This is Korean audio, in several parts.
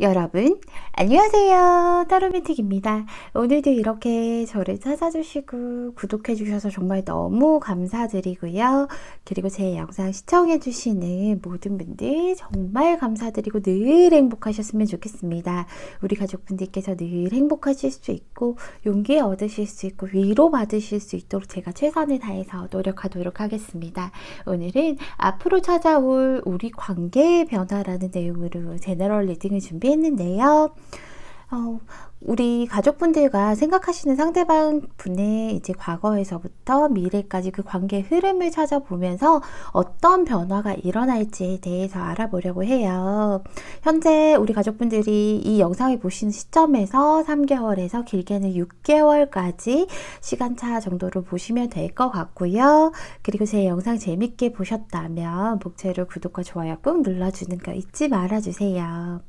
여러분, 안녕하세요. 따로미틱입니다. 오늘도 이렇게 저를 찾아주시고 구독해주셔서 정말 너무 감사드리고요. 그리고 제 영상 시청해주시는 모든 분들 정말 감사드리고 늘 행복하셨으면 좋겠습니다. 우리 가족분들께서 늘 행복하실 수 있고 용기 얻으실 수 있고 위로받으실 수 있도록 제가 최선을 다해서 노력하도록 하겠습니다. 오늘은 앞으로 찾아올 우리 관계의 변화라는 내용으로 제너럴 리딩을 준비했는데요. 우리 가족분들과 생각하시는 상대방 분의 이제 과거에서부터 미래까지 그 관계의 흐름을 찾아보면서 어떤 변화가 일어날지에 대해서 알아보려고 해요. 현재 우리 가족분들이 이 영상을 보시는 시점에서 3개월에서 길게는 6개월까지 시간차 정도로 보시면 될 것 같고요. 그리고 제 영상 재밌게 보셨다면 복채로 구독과 좋아요 꾹 눌러주는 거 잊지 말아주세요.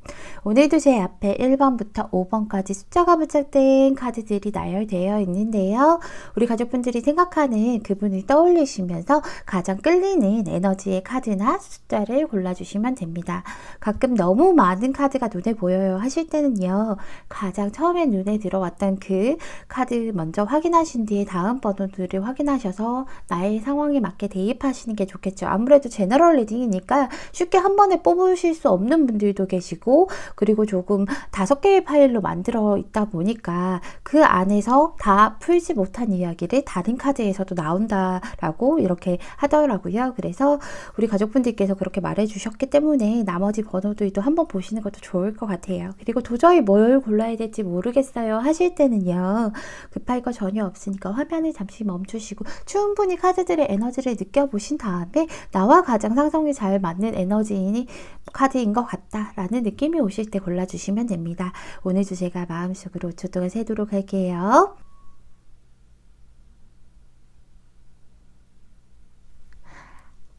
오늘도 제 앞에 1번부터 5번까지 숫자가 부착된 카드들이 나열되어 있는데요. 우리 가족분들이 생각하는 그분을 떠올리시면서 가장 끌리는 에너지의 카드나 숫자를 골라주시면 됩니다. 가끔 너무 많은 카드가 눈에 보여요 하실 때는요. 가장 처음에 눈에 들어왔던 그 카드 먼저 확인하신 뒤에 다음 번호들을 확인하셔서 나의 상황에 맞게 대입하시는 게 좋겠죠. 아무래도 제너럴 리딩이니까 쉽게 한 번에 뽑으실 수 없는 분들도 계시고 그리고 조금 5개의 파일로 만들어 있다 보니까 그 안에서 다 풀지 못한 이야기를 다른 카드에서도 나온다라고 이렇게 하더라고요. 그래서 우리 가족분들께서 그렇게 말해 주셨기 때문에 나머지 번호들도 한번 보시는 것도 좋을 것 같아요. 그리고 도저히 뭘 골라야 될지 모르겠어요 하실 때는요. 급할 거 전혀 없으니까 화면을 잠시 멈추시고 충분히 카드들의 에너지를 느껴보신 다음에 나와 가장 상성이 잘 맞는 에너지인 카드인 것 같다라는 느낌이 오실 때 골라주시면 됩니다. 오늘 주제가 마음속으로 5초 동안 세도록 할게요.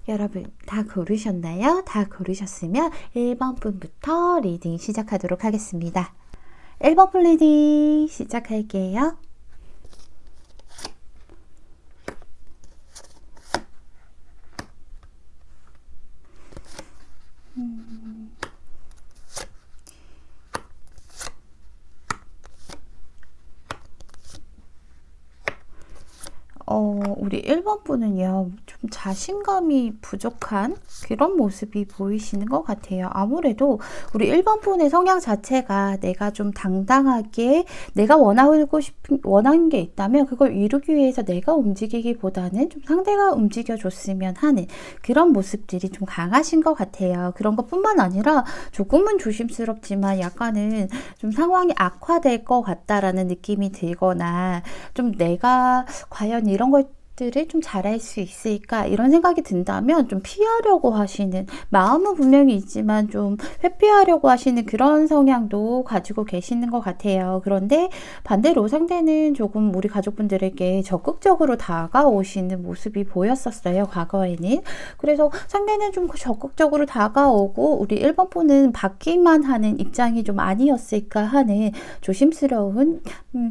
여러분 다 고르셨나요? 다 고르셨으면 1번 분부터 리딩 시작하도록 하겠습니다. 1번 분 리딩 시작할게요. 우리 1번 분은요, 좀 자신감이 부족한 그런 모습이 보이시는 것 같아요. 아무래도 우리 1번 분의 성향 자체가 내가 좀 당당하게 내가 원하는 게 있다면 그걸 이루기 위해서 내가 움직이기보다는 좀 상대가 움직여줬으면 하는 그런 모습들이 좀 강하신 것 같아요. 그런 것뿐만 아니라 조금은 조심스럽지만 약간은 좀 상황이 악화될 것 같다라는 느낌이 들거나 좀 내가 과연 이런 것들을 좀 잘할 수 있을까 이런 생각이 든다면 좀 피하려고 하시는 마음은 분명히 있지만 좀 회피하려고 하시는 그런 성향도 가지고 계시는 것 같아요. 그런데 반대로 상대는 조금 우리 가족분들에게 적극적으로 다가오시는 모습이 보였었어요. 과거에는. 그래서 상대는 좀 적극적으로 다가오고 우리 1번 분은 받기만 하는 입장이 좀 아니었을까 하는 조심스러운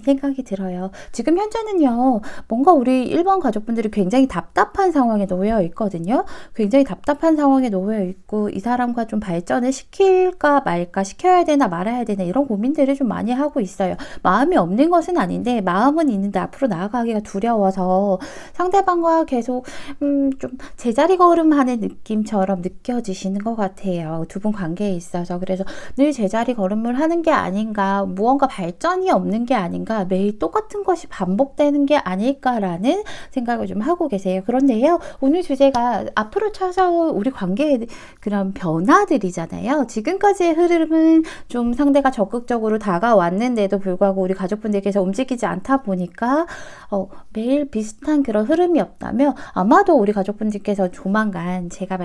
생각이 들어요. 지금 현재는요. 뭔가 우리 1번 가족분들이 굉장히 답답한 상황에 놓여 있거든요. 굉장히 답답한 상황에 놓여 있고 이 사람과 좀 발전을 시킬까 말까 시켜야 되나 말아야 되나 이런 고민들을 좀 많이 하고 있어요. 마음이 없는 것은 아닌데 마음은 있는데 앞으로 나아가기가 두려워서 상대방과 계속 좀 제자리 걸음하는 느낌처럼 느껴지시는 것 같아요. 두 분 관계에 있어서. 그래서 늘 제자리 걸음을 하는 게 아닌가 무언가 발전이 없는 게 아닌가 매일 똑같은 것이 반복되는 게 아닐까라는 생각을 좀 하고 계세요. 그런데요. 오늘 주제가 앞으로 찾아올 우리 관계의 그런 변화들이잖아요. 지금까지의 흐름은 좀 상대가 적극적으로 다가왔는데도 불구하고 우리 가족분들께서 움직이지 않다 보니까 매일 비슷한 그런 흐름이 없다면 아마도 우리 가족분들께서 조만간 제가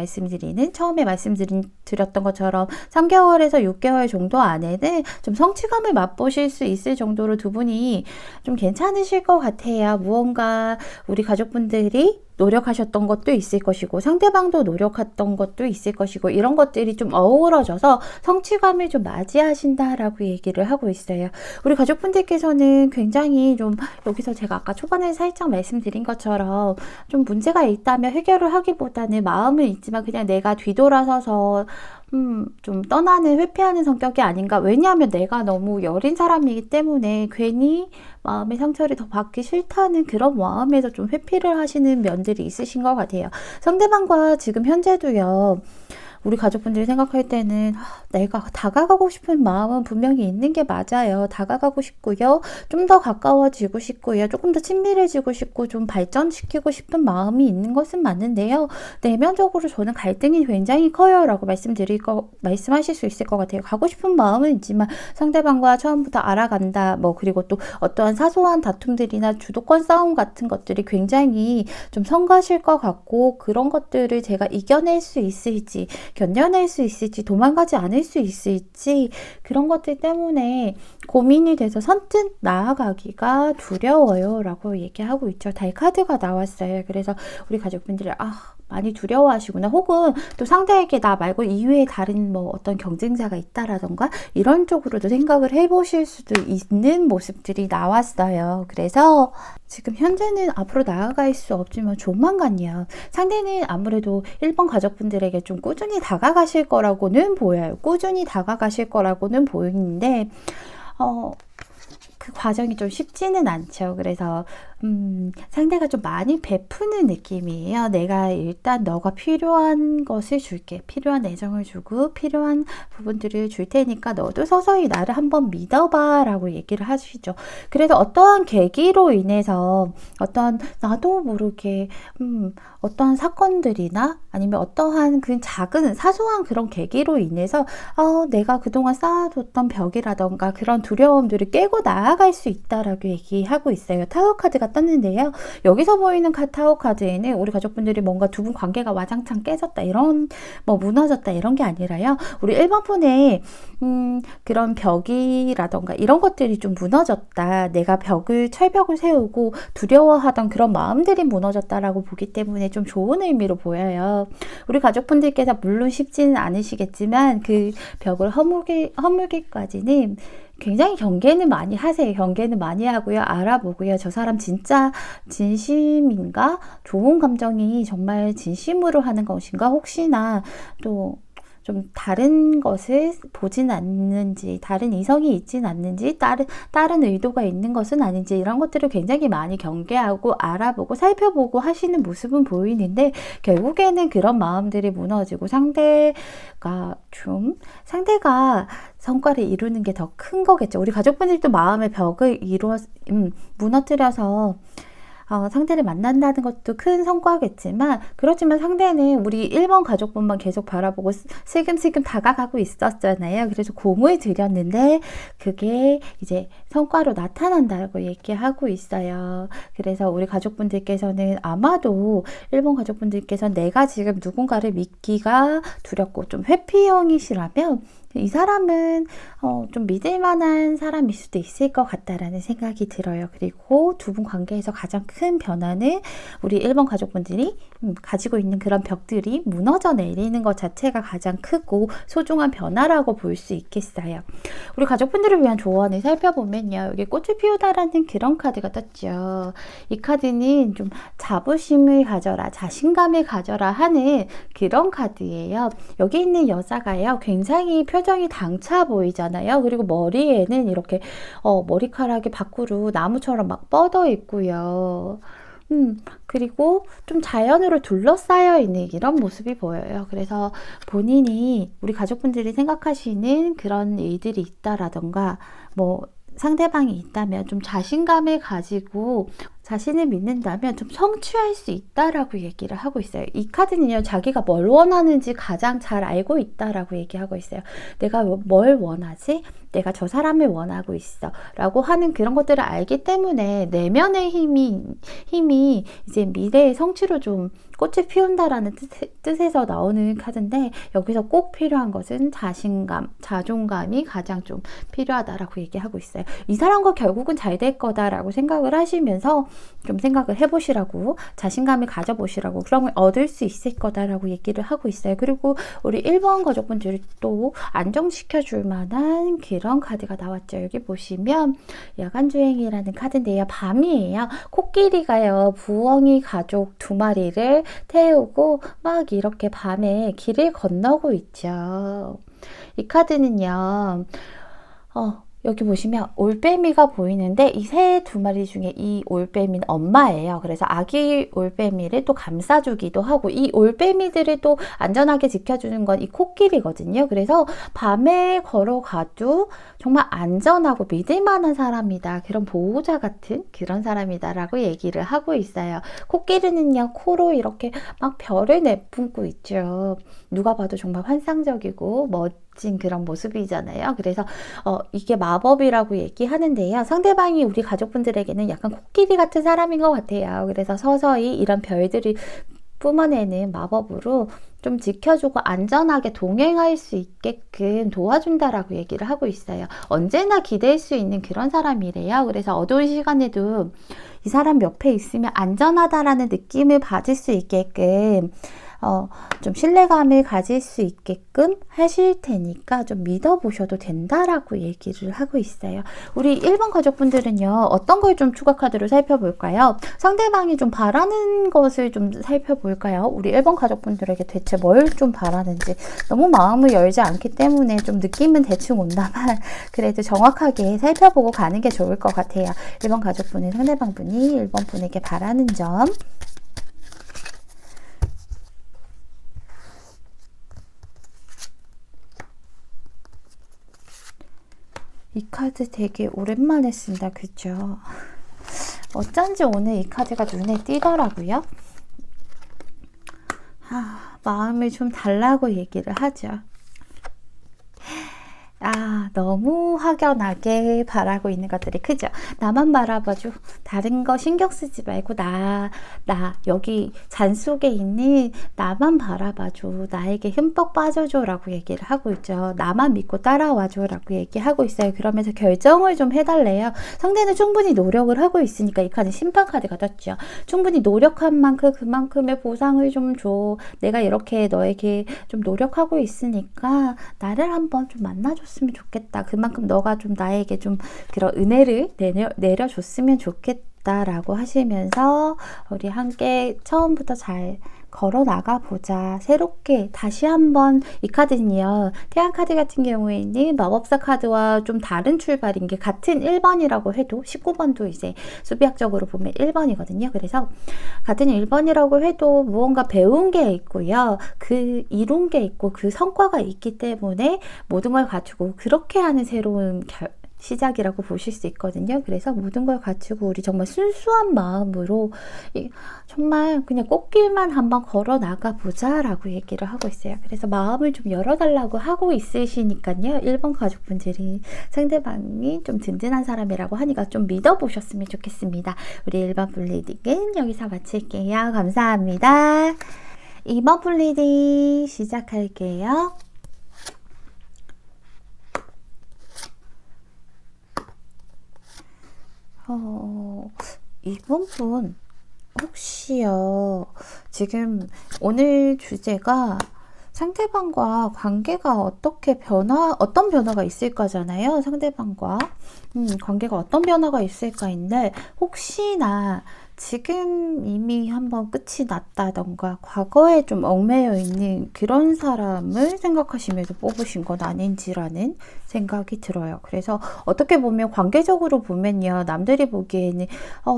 처음에 말씀드렸던 것처럼 3개월에서 6개월 정도 안에는 좀 성취감을 맛보실 수 있을 정도로 두 분이 좀 괜찮으실 것 같아요. 무언가 우리 가족분들이 노력하셨던 것도 있을 것이고 상대방도 노력했던 것도 있을 것이고 이런 것들이 좀 어우러져서 성취감을 좀 맞이하신다라고 얘기를 하고 있어요. 우리 가족분들께서는 굉장히 좀 여기서 제가 아까 초반에 살짝 말씀드린 것처럼 좀 문제가 있다면 해결을 하기보다는 마음은 있지만 그냥 내가 뒤돌아서서 좀 떠나는, 회피하는 성격이 아닌가. 왜냐하면 내가 너무 여린 사람이기 때문에 괜히 마음의 상처를 더 받기 싫다는 그런 마음에서 좀 회피를 하시는 면들이 있으신 것 같아요. 상대방과 지금 현재도요, 우리 가족분들이 생각할 때는 내가 다가가고 싶은 마음은 분명히 있는 게 맞아요. 다가가고 싶고요. 좀 더 가까워지고 싶고요. 조금 더 친밀해지고 싶고 좀 발전시키고 싶은 마음이 있는 것은 맞는데요. 내면적으로 저는 갈등이 굉장히 커요. 라고 말씀하실 수 있을 것 같아요. 가고 싶은 마음은 있지만 상대방과 처음부터 알아간다. 그리고 또 어떠한 사소한 다툼들이나 주도권 싸움 같은 것들이 굉장히 좀 성가실 것 같고, 그런 것들을 제가 이겨낼 수 있을지, 견뎌낼 수 있을지, 도망가지 않을 수 있을지, 그런 것들 때문에 고민이 돼서 선뜻 나아가기가 두려워요 라고 얘기하고 있죠. 달 카드가 나왔어요. 그래서 우리 가족분들이 많이 두려워하시구나, 혹은 또 상대에게 나 말고 이외에 다른 어떤 경쟁자가 있다라던가 이런 쪽으로도 생각을 해보실 수도 있는 모습들이 나왔어요. 그래서 지금 현재는 앞으로 나아갈 수 없지만 조만간이요, 상대는 아무래도 1번 가족분들에게 좀 꾸준히 다가가실 거라고는 보여요. 꾸준히 다가가실 거라고는 보이는데 그 과정이 좀 쉽지는 않죠. 그래서 상대가 좀 많이 베푸는 느낌이에요. 내가 일단 너가 필요한 것을 줄게. 필요한 애정을 주고 필요한 부분들을 줄 테니까 너도 서서히 나를 한번 믿어봐 라고 얘기를 하시죠. 그래서 어떠한 계기로 인해서 나도 모르게 어떠한 사건들이나 아니면 어떠한 그 작은 사소한 그런 계기로 인해서 내가 그동안 쌓아뒀던 벽이라던가 그런 두려움들을 깨고 나아갈 수 있다라고 얘기하고 있어요. 타워 카드가 떴는데요. 여기서 보이는 타워 카드에는 우리 가족분들이 뭔가 두 분 관계가 와장창 깨졌다, 이런 무너졌다 이런 게 아니라요, 우리 1번 폰에 그런 벽이라던가 이런 것들이 좀 무너졌다, 내가 철벽을 세우고 두려워하던 그런 마음들이 무너졌다라고 보기 때문에 좀 좋은 의미로 보여요. 우리 가족분들께서 물론 쉽지는 않으시겠지만 그 벽을 허물기까지는 굉장히 경계는 많이 하세요. 경계는 많이 하고요. 알아보고요. 저 사람 진짜 진심인가? 좋은 감정이 정말 진심으로 하는 것인가? 혹시나 또 좀 다른 것을 보진 않는지, 다른 이성이 있진 않는지, 다른 의도가 있는 것은 아닌지, 이런 것들을 굉장히 많이 경계하고 알아보고 살펴보고 하시는 모습은 보이는데, 결국에는 그런 마음들이 무너지고 상대가 성과를 이루는 게 더 큰 거겠죠. 우리 가족분들도 마음의 벽을 무너뜨려서 상대를 만난다는 것도 큰 성과겠지만, 그렇지만 상대는 우리 1번 가족분만 계속 바라보고 슬금슬금 다가가고 있었잖아요. 그래서 공을 들였는데 그게 이제 성과로 나타난다고 얘기하고 있어요. 그래서 우리 가족분들께서는 아마도 1번 가족분들께서는 내가 지금 누군가를 믿기가 두렵고 좀 회피형이시라면 이 사람은 좀 믿을 만한 사람일 수도 있을 것 같다라는 생각이 들어요. 그리고 두 분 관계에서 가장 큰 변화는 우리 1번 가족분들이 가지고 있는 그런 벽들이 무너져 내리는 것 자체가 가장 크고 소중한 변화라고 볼 수 있겠어요. 우리 가족분들을 위한 조언을 살펴보면요, 여기 꽃을 피우다라는 그런 카드가 떴죠. 이 카드는 좀 자부심을 가져라, 자신감을 가져라 하는 그런 카드예요. 여기 있는 여자가요, 굉장히 표정이 당차 보이잖아요. 그리고 머리에는 이렇게 머리카락이 밖으로 나무처럼 막 뻗어 있고요. 그리고 좀 자연으로 둘러싸여 있는 이런 모습이 보여요. 그래서 본인이, 우리 가족분들이 생각하시는 그런 일들이 있다라던가 상대방이 있다면 좀 자신감을 가지고 자신을 믿는다면 좀 성취할 수 있다라고 얘기를 하고 있어요. 이 카드는요, 자기가 뭘 원하는지 가장 잘 알고 있다라고 얘기하고 있어요. 내가 뭘 원하지? 내가 저 사람을 원하고 있어 라고 하는 그런 것들을 알기 때문에 내면의 힘이 이제 미래의 성취로 좀 꽃을 피운다라는 뜻에서 나오는 카드인데, 여기서 꼭 필요한 것은 자신감, 자존감이 가장 좀 필요하다라고 얘기하고 있어요. 이 사람과 결국은 잘 될 거다라고 생각을 하시면서 좀 생각을 해보시라고, 자신감을 가져보시라고, 그러면 얻을 수 있을 거다라고 얘기를 하고 있어요. 그리고 우리 1번 가족분들이 또 안정시켜줄 만한 그런 카드가 나왔죠. 여기 보시면 야간주행이라는 카드인데요. 밤이에요. 코끼리가요, 부엉이 가족 2마리를 태우고 막 이렇게 밤에 길을 건너고 있죠. 이 카드는요, 여기 보시면 올빼미가 보이는데 이 새 2마리 중에 이 올빼미는 엄마예요. 그래서 아기 올빼미를 또 감싸주기도 하고, 이 올빼미들을 또 안전하게 지켜주는 건 이 코끼리거든요. 그래서 밤에 걸어가도 정말 안전하고 믿을 만한 사람이다, 그런 보호자 같은 그런 사람이다 라고 얘기를 하고 있어요. 코끼리는요, 코로 이렇게 막 별을 내뿜고 있죠. 누가 봐도 정말 환상적이고 멋진 그런 모습이잖아요. 그래서 이게 마법이라고 얘기하는데요. 상대방이 우리 가족분들에게는 약간 코끼리 같은 사람인 것 같아요. 그래서 서서히 이런 별들이 뿜어내는 마법으로 좀 지켜주고 안전하게 동행할 수 있게끔 도와준다라고 얘기를 하고 있어요. 언제나 기댈 수 있는 그런 사람이래요. 그래서 어두운 시간에도 이 사람 옆에 있으면 안전하다라는 느낌을 받을 수 있게끔 좀 신뢰감을 가질 수 있게끔 하실 테니까 좀 믿어보셔도 된다라고 얘기를 하고 있어요. 우리 1번 가족분들은요, 어떤 걸 좀 추가 카드로 살펴볼까요? 상대방이 좀 바라는 것을 좀 살펴볼까요? 우리 1번 가족분들에게 대체 뭘 좀 바라는지. 너무 마음을 열지 않기 때문에 좀 느낌은 대충 온다만 그래도 정확하게 살펴보고 가는 게 좋을 것 같아요. 1번 가족분이, 상대방분이 1번 분에게 바라는 점. 이 카드 되게 오랜만에 쓴다, 그죠? 어쩐지 오늘 이 카드가 눈에 띄더라고요. 마음을 좀 달라고 얘기를 하죠. 너무 확연하게 바라고 있는 것들이 크죠. 나만 바라봐줘. 다른 거 신경 쓰지 말고 여기 잔 속에 있는 나만 바라봐줘. 나에게 흠뻑 빠져줘 라고 얘기를 하고 있죠. 나만 믿고 따라와줘 라고 얘기하고 있어요. 그러면서 결정을 좀 해달래요. 상대는 충분히 노력을 하고 있으니까 이 카드 심판 카드가 떴죠. 충분히 노력한 만큼 그만큼의 보상을 좀 줘. 내가 이렇게 너에게 좀 노력하고 있으니까 나를 한번 좀 만나줬으면 좋겠다. 그만큼 너가 좀 나에게 좀 그런 은혜를 내려줬으면 좋겠다 라고 하시면서 우리 함께 처음부터 잘 걸어 나가 보자. 새롭게 다시 한번. 이 카드는요, 태양 카드 같은 경우에는 마법사 카드와 좀 다른 출발인 게, 같은 1번이라고 해도 19번도 이제 수비학적으로 보면 1번이거든요. 그래서 같은 1번이라고 해도 무언가 배운 게 있고요, 그 이룬 게 있고 그 성과가 있기 때문에 모든 걸 갖추고 그렇게 하는 새로운 시작이라고 보실 수 있거든요. 그래서 모든 걸 갖추고 우리 정말 순수한 마음으로 정말 그냥 꽃길만 한번 걸어 나가 보자 라고 얘기를 하고 있어요. 그래서 마음을 좀 열어달라고 하고 있으시니까요, 1번 가족분들이 상대방이 좀 든든한 사람이라고 하니까 좀 믿어보셨으면 좋겠습니다. 우리 1번 블리딩은 여기서 마칠게요. 감사합니다. 2번 블리딩 시작할게요. 이번 분 혹시요, 지금 오늘 주제가 상대방과 관계가 어떤 변화가 있을까잖아요. 상대방과 관계가 어떤 변화가 있을까인데, 혹시나 지금 이미 한번 끝이 났다던가 과거에 좀 얽매여 있는 그런 사람을 생각하시면서 뽑으신 건 아닌지라는 생각이 들어요. 그래서 어떻게 보면 관계적으로 보면요, 남들이 보기에는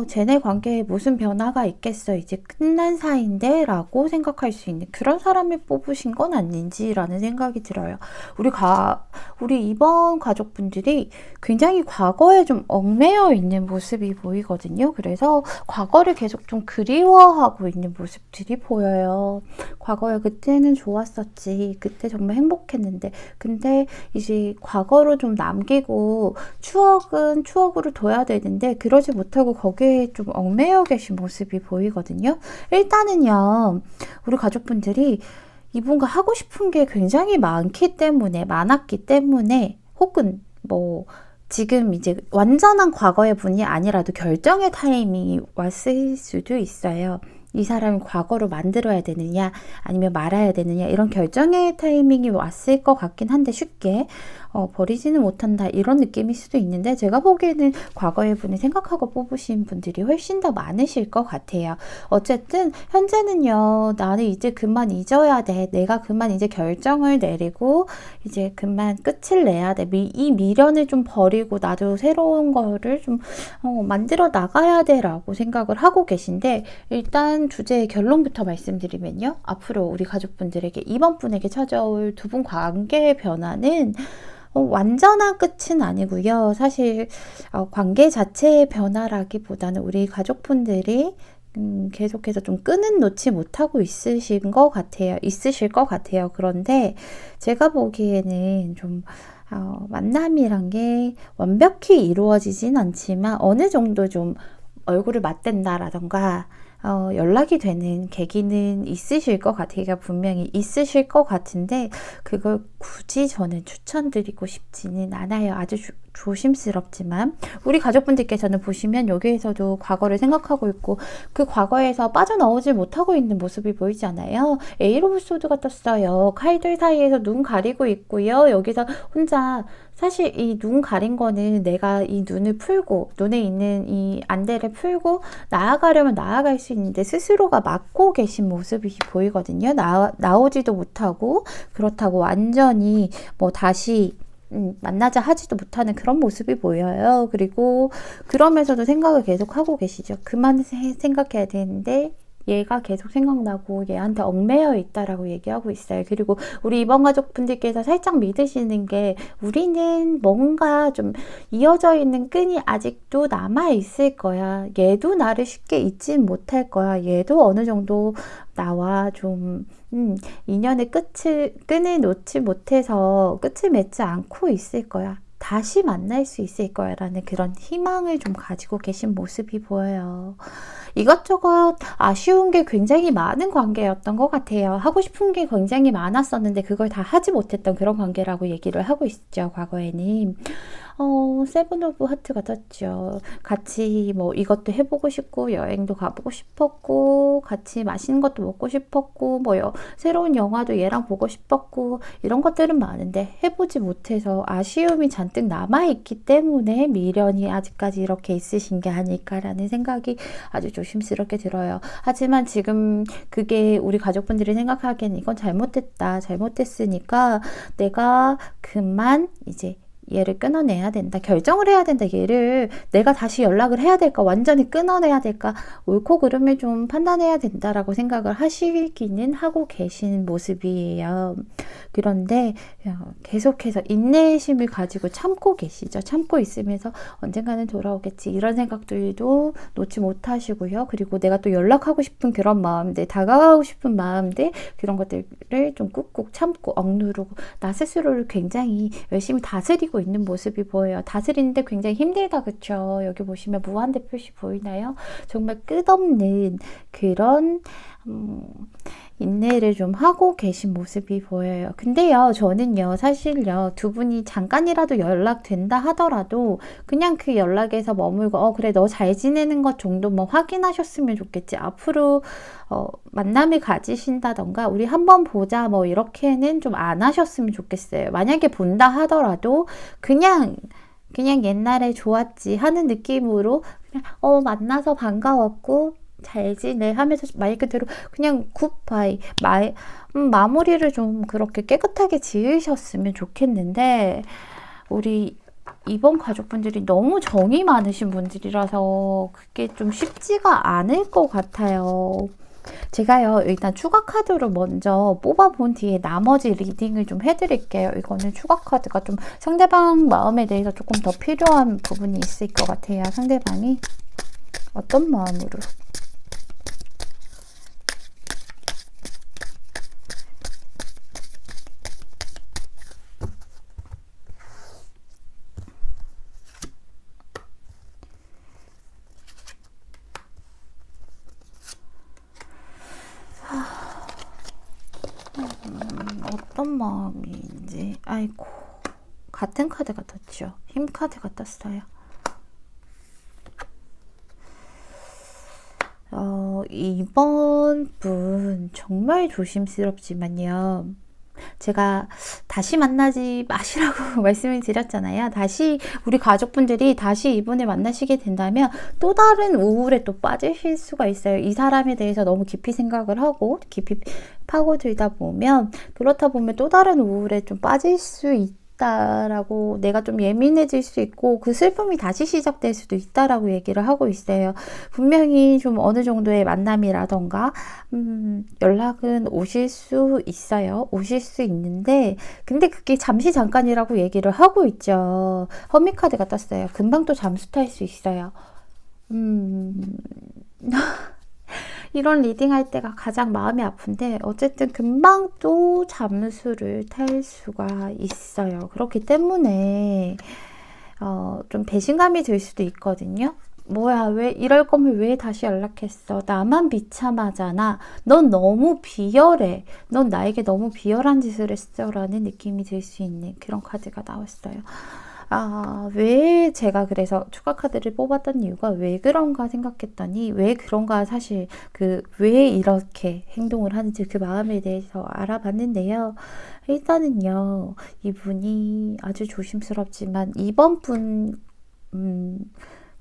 쟤네 관계에 무슨 변화가 있겠어, 이제 끝난 사이인데 라고 생각할 수 있는 그런 사람을 뽑으신 건 아닌지라는 생각이 들어요. 우리 이번 가족분들이 굉장히 과거에 좀 얽매여 있는 모습이 보이거든요. 그래서 과거를 계속 좀 그리워하고 있는 모습들이 보여요. 과거에 그때는 좋았었지, 그때 정말 행복했는데, 근데 이제 과거로 좀 남기고 추억은 추억으로 둬야 되는데 그러지 못하고 거기에 좀 얽매여 계신 모습이 보이거든요. 일단은요, 우리 가족분들이 이분과 하고 싶은 게 굉장히 많았기 때문에, 혹은 지금 이제 완전한 과거의 분이 아니라도 결정의 타이밍이 왔을 수도 있어요. 이 사람이 과거로 만들어야 되느냐 아니면 말아야 되느냐 이런 결정의 타이밍이 왔을 것 같긴 한데 쉽게 버리지는 못한다 이런 느낌일 수도 있는데 제가 보기에는 과거의 분을 생각하고 뽑으신 분들이 훨씬 더 많으실 것 같아요. 어쨌든 현재는요. 나는 이제 그만 잊어야 돼. 내가 그만 이제 결정을 내리고 이제 그만 끝을 내야 돼. 이 미련을 좀 버리고 나도 새로운 거를 좀 만들어 나가야 돼 라고 생각을 하고 계신데 일단 주제의 결론부터 말씀드리면요. 앞으로 우리 가족분들에게 이번 분에게 찾아올 두 분 관계의 변화는 완전한 끝은 아니고요. 사실 관계 자체의 변화라기보다는 우리 가족분들이 계속해서 좀 끈은 놓지 못하고 있으실 것 같아요. 그런데 제가 보기에는 좀 만남이란 게 완벽히 이루어지진 않지만 어느 정도 좀 얼굴을 맞댄다라던가 연락이 되는 계기는 있으실 것 같아요. 분명히 있으실 것 같은데 그걸 굳이 저는 추천드리고 싶지는 않아요. 아주 조심스럽지만 우리 가족분들께서는 보시면 여기에서도 과거를 생각하고 있고 그 과거에서 빠져나오지 못하고 있는 모습이 보이잖아요. 에이로브 소드가 떴어요. 칼들 사이에서 눈 가리고 있고요. 여기서 혼자 사실 이 눈 가린 거는 내가 이 눈을 풀고 눈에 있는 이 안대를 풀고 나아가려면 나아갈 수 있는데 스스로가 막고 계신 모습이 보이거든요. 나오지도 못하고 그렇다고 완전히 뭐 다시 만나자 하지도 못하는 그런 모습이 보여요. 그리고 그러면서도 생각을 계속 하고 계시죠. 그만 생각해야 되는데 얘가 계속 생각나고 얘한테 얽매여 있다라고 얘기하고 있어요. 그리고 우리 이번 가족분들께서 살짝 믿으시는 게 우리는 뭔가 좀 이어져 있는 끈이 아직도 남아 있을 거야. 얘도 나를 쉽게 잊지 못할 거야. 얘도 어느 정도 나와 좀 인연의 끈을 놓지 못해서 끝을 맺지 않고 있을 거야. 다시 만날 수 있을 거야 라는 그런 희망을 좀 가지고 계신 모습이 보여요. 이것저것 아쉬운 게 굉장히 많은 관계였던 것 같아요. 하고 싶은 게 굉장히 많았었는데 그걸 다 하지 못했던 그런 관계라고 얘기를 하고 있죠. 과거에는. 세븐 오브 하트가 떴죠. 같이 뭐 이것도 해보고 싶고 여행도 가보고 싶었고 같이 맛있는 것도 먹고 싶었고 뭐 새로운 영화도 얘랑 보고 싶었고 이런 것들은 많은데 해보지 못해서 아쉬움이 잔뜩 남아있기 때문에 미련이 아직까지 이렇게 있으신 게 아닐까라는 생각이 아주 조심스럽게 들어요. 하지만 지금 그게 우리 가족분들이 생각하기에는 이건 잘못했으니까 내가 그만 이제 얘를 끊어내야 된다. 결정을 해야 된다. 얘를 내가 다시 연락을 해야 될까? 완전히 끊어내야 될까? 옳고 그름을 좀 판단해야 된다라고 생각을 하시기는 하고 계신 모습이에요. 그런데 계속해서 인내심을 가지고 참고 계시죠. 참고 있으면서 언젠가는 돌아오겠지. 이런 생각들도 놓지 못하시고요. 그리고 내가 또 연락하고 싶은 그런 마음들, 다가가고 싶은 마음들 그런 것들을 좀 꾹꾹 참고 억누르고 나 스스로를 굉장히 열심히 다스리고 있는 모습이 보여요. 다스리는데 굉장히 힘들다. 그쵸? 여기 보시면 무한대 표시 보이나요? 정말 끝없는 그런 인내를 좀 하고 계신 모습이 보여요. 근데요, 저는요, 사실요, 두 분이 잠깐이라도 연락된다 하더라도 그냥 그 연락에서 머물고, 그래, 너 잘 지내는 것 정도만 확인하셨으면 좋겠지. 앞으로 만남을 가지신다던가, 우리 한번 보자, 뭐, 이렇게는 좀 안 하셨으면 좋겠어요. 만약에 본다 하더라도 그냥 옛날에 좋았지 하는 느낌으로 그냥 만나서 반가웠고 잘 지내 하면서 말 그대로 그냥 굿바이 마무리를 좀 그렇게 깨끗하게 지으셨으면 좋겠는데 우리 이번 가족분들이 너무 정이 많으신 분들이라서 그게 좀 쉽지가 않을 것 같아요. 제가요 일단 추가 카드로 먼저 뽑아본 뒤에 나머지 리딩을 좀 해드릴게요. 이거는 추가 카드가 좀 상대방 마음에 대해서 조금 더 필요한 부분이 있을 것 같아요. 상대방이 어떤 마음으로 어떤 마음인지. 아이고 같은 카드가 떴죠. 힘 카드가 떴어요. 이번 분 정말 조심스럽지만요. 제가 다시 만나지 마시라고 말씀을 드렸잖아요. 다시 우리 가족분들이 다시 이분을 만나시게 된다면 또 다른 우울에 또 빠지실 수가 있어요. 이 사람에 대해서 너무 깊이 생각을 하고 깊이 파고들다 보면 그렇다 보면 또 다른 우울에 좀 빠질 수 있다라고 내가 좀 예민해질 수 있고 그 슬픔이 다시 시작될 수도 있다라고 얘기를 하고 있어요. 분명히 좀 어느 정도의 만남이라던가 연락은 오실 수 있어요. 오실 수 있는데 근데 그게 잠시 잠깐이라고 얘기를 하고 있죠. 허미카드가 떴어요. 금방 또 잠수 탈 수 있어요. 이런 리딩 할 때가 가장 마음이 아픈데 어쨌든 금방 또 잠수를 탈 수가 있어요. 그렇기 때문에 좀 배신감이 들 수도 있거든요. 뭐야, 왜 이럴 거면 왜 다시 연락했어? 나만 비참하잖아. 넌 너무 비열해. 넌 나에게 너무 비열한 짓을 했어. 라는 느낌이 들 수 있는 그런 카드가 나왔어요. 왜 제가 그래서 추가 카드를 뽑았던 이유가 왜 그런가 생각했더니 왜 그런가 사실 왜 이렇게 행동을 하는지 그 마음에 대해서 알아봤는데요. 일단은요, 이분이 아주 조심스럽지만 이번 분,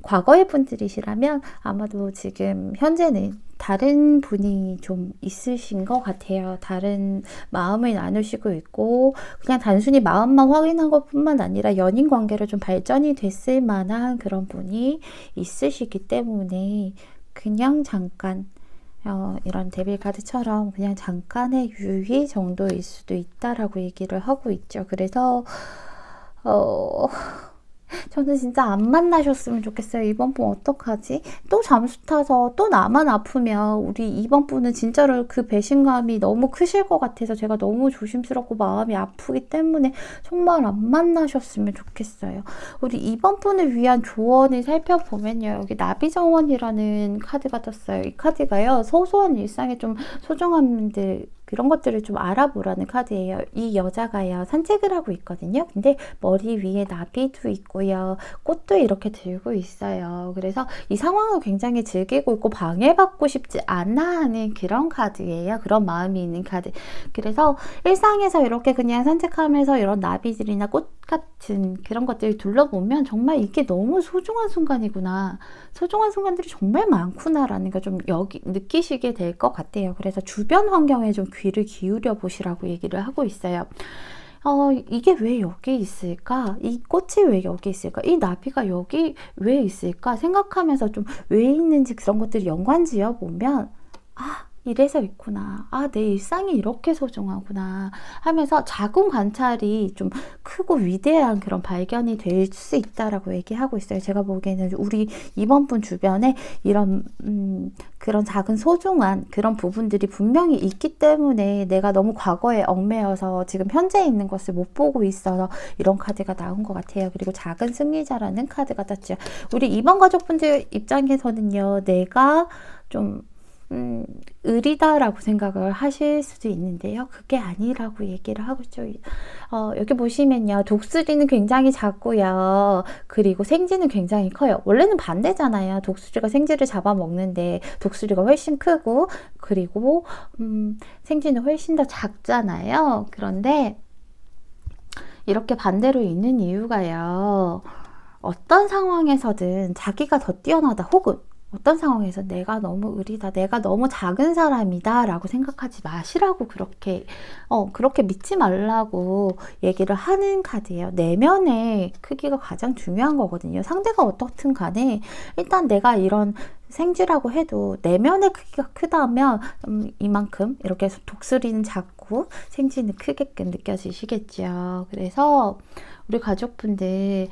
과거의 분들이시라면 아마도 지금 현재는 다른 분이 좀 있으신 것 같아요. 다른 마음을 나누시고 있고 그냥 단순히 마음만 확인한 것뿐만 아니라 연인 관계로 좀 발전이 됐을 만한 그런 분이 있으시기 때문에 그냥 잠깐 이런 데빌 카드처럼 그냥 잠깐의 유의 정도일 수도 있다라고 얘기를 하고 있죠. 그래서 저는 진짜 안 만나셨으면 좋겠어요. 이번 분 어떡하지? 또 잠수 타서 또 나만 아프면 우리 이번 분은 진짜로 그 배신감이 너무 크실 것 같아서 제가 너무 조심스럽고 마음이 아프기 때문에 정말 안 만나셨으면 좋겠어요. 우리 이번 분을 위한 조언을 살펴보면요. 여기 나비정원이라는 카드가 떴어요. 이 카드가요. 소소한 일상에 좀 소중한 그런 것들을 좀 알아보라는 카드예요. 이 여자가요, 산책을 하고 있거든요. 근데 머리 위에 나비도 있고요. 꽃도 이렇게 들고 있어요. 그래서 이 상황을 굉장히 즐기고 있고 방해받고 싶지 않아 하는 그런 카드예요. 그런 마음이 있는 카드. 그래서 일상에서 이렇게 그냥 산책하면서 이런 나비들이나 꽃 같은 그런 것들을 둘러보면 정말 이게 너무 소중한 순간이구나. 소중한 순간들이 정말 많구나라는 걸 좀 느끼시게 될 것 같아요. 그래서 주변 환경에 좀 귀를 기울여 보시라고 얘기를 하고 있어요. 이게 왜 여기 있을까? 이 꽃이 왜 여기 있을까? 이 나비가 여기 왜 있을까? 생각하면서 좀 왜 있는지 그런 것들 연관 지어 보면 이래서 있구나. 내 일상이 이렇게 소중하구나 하면서 작은 관찰이 좀 크고 위대한 그런 발견이 될 수 있다라고 얘기하고 있어요. 제가 보기에는 우리 이번 분 주변에 이런 그런 작은 소중한 그런 부분들이 분명히 있기 때문에 내가 너무 과거에 얽매여서 지금 현재 있는 것을 못 보고 있어서 이런 카드가 나온 것 같아요. 그리고 작은 승리자라는 카드가 떴죠. 우리 이번 가족분들 입장에서는요. 내가 좀 의리다라고 생각을 하실 수도 있는데요. 그게 아니라고 얘기를 하고 있죠. 여기 보시면요. 독수리는 굉장히 작고요. 그리고 생쥐는 굉장히 커요. 원래는 반대잖아요. 독수리가 생쥐를 잡아먹는데 독수리가 훨씬 크고 그리고 생쥐는 훨씬 더 작잖아요. 그런데 이렇게 반대로 있는 이유가요. 어떤 상황에서든 자기가 더 뛰어나다 혹은 어떤 상황에서 내가 너무 의리다, 내가 너무 작은 사람이다 라고 생각하지 마시라고 그렇게 믿지 말라고 얘기를 하는 카드예요. 내면의 크기가 가장 중요한 거거든요. 상대가 어떻든 간에 일단 내가 이런 생쥐라고 해도 내면의 크기가 크다면 이만큼 이렇게 독수리는 작고 생쥐는 크게끔 느껴지시겠죠. 그래서 우리 가족분들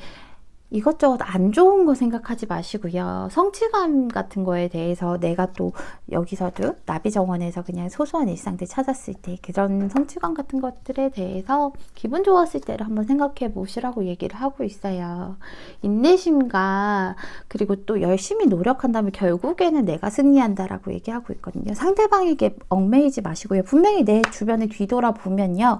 이것저것 안 좋은 거 생각하지 마시고요. 성취감 같은 거에 대해서 내가 또 여기서도 나비정원에서 그냥 소소한 일상들 찾았을 때 그런 성취감 같은 것들에 대해서 기분 좋았을 때를 한번 생각해 보시라고 얘기를 하고 있어요. 인내심과 그리고 또 열심히 노력한다면 결국에는 내가 승리한다라고 얘기하고 있거든요. 상대방에게 얽매이지 마시고요. 분명히 내 주변을 뒤돌아보면요.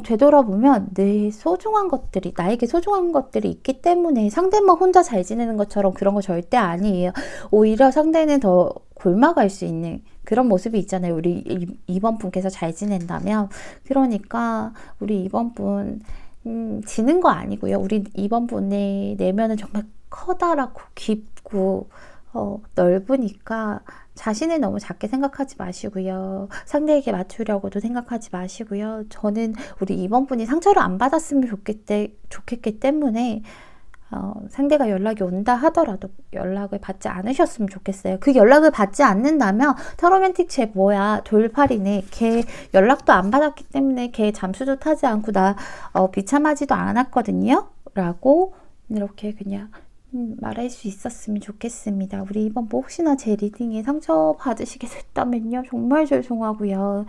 되돌아보면 내 소중한 것들이, 나에게 소중한 것들이 있기 때문에 상대만 혼자 잘 지내는 것처럼 그런 거 절대 아니에요. 오히려 상대는 더 골마갈 수 있는 그런 모습이 있잖아요. 우리 2번 분께서 잘 지낸다면. 그러니까 우리 2번 분 지는 거 아니고요. 우리 2번 분의 내면은 정말 커다랗고 깊고 넓으니까 자신을 너무 작게 생각하지 마시고요. 상대에게 맞추려고도 생각하지 마시고요. 저는 우리 2번 분이 상처를 안 받았으면 좋겠기 때문에 상대가 연락이 온다 하더라도 연락을 받지 않으셨으면 좋겠어요. 그 연락을 받지 않는다면 터로맨틱 쟤 뭐야 돌팔이네, 걔 연락도 안 받았기 때문에 걔 잠수도 타지 않고 나 비참하지도 않았거든요 라고 이렇게 그냥 말할 수 있었으면 좋겠습니다. 우리 이번 뭐 혹시나 제 리딩에 상처 받으시게 됐다면요, 정말 죄송하고요.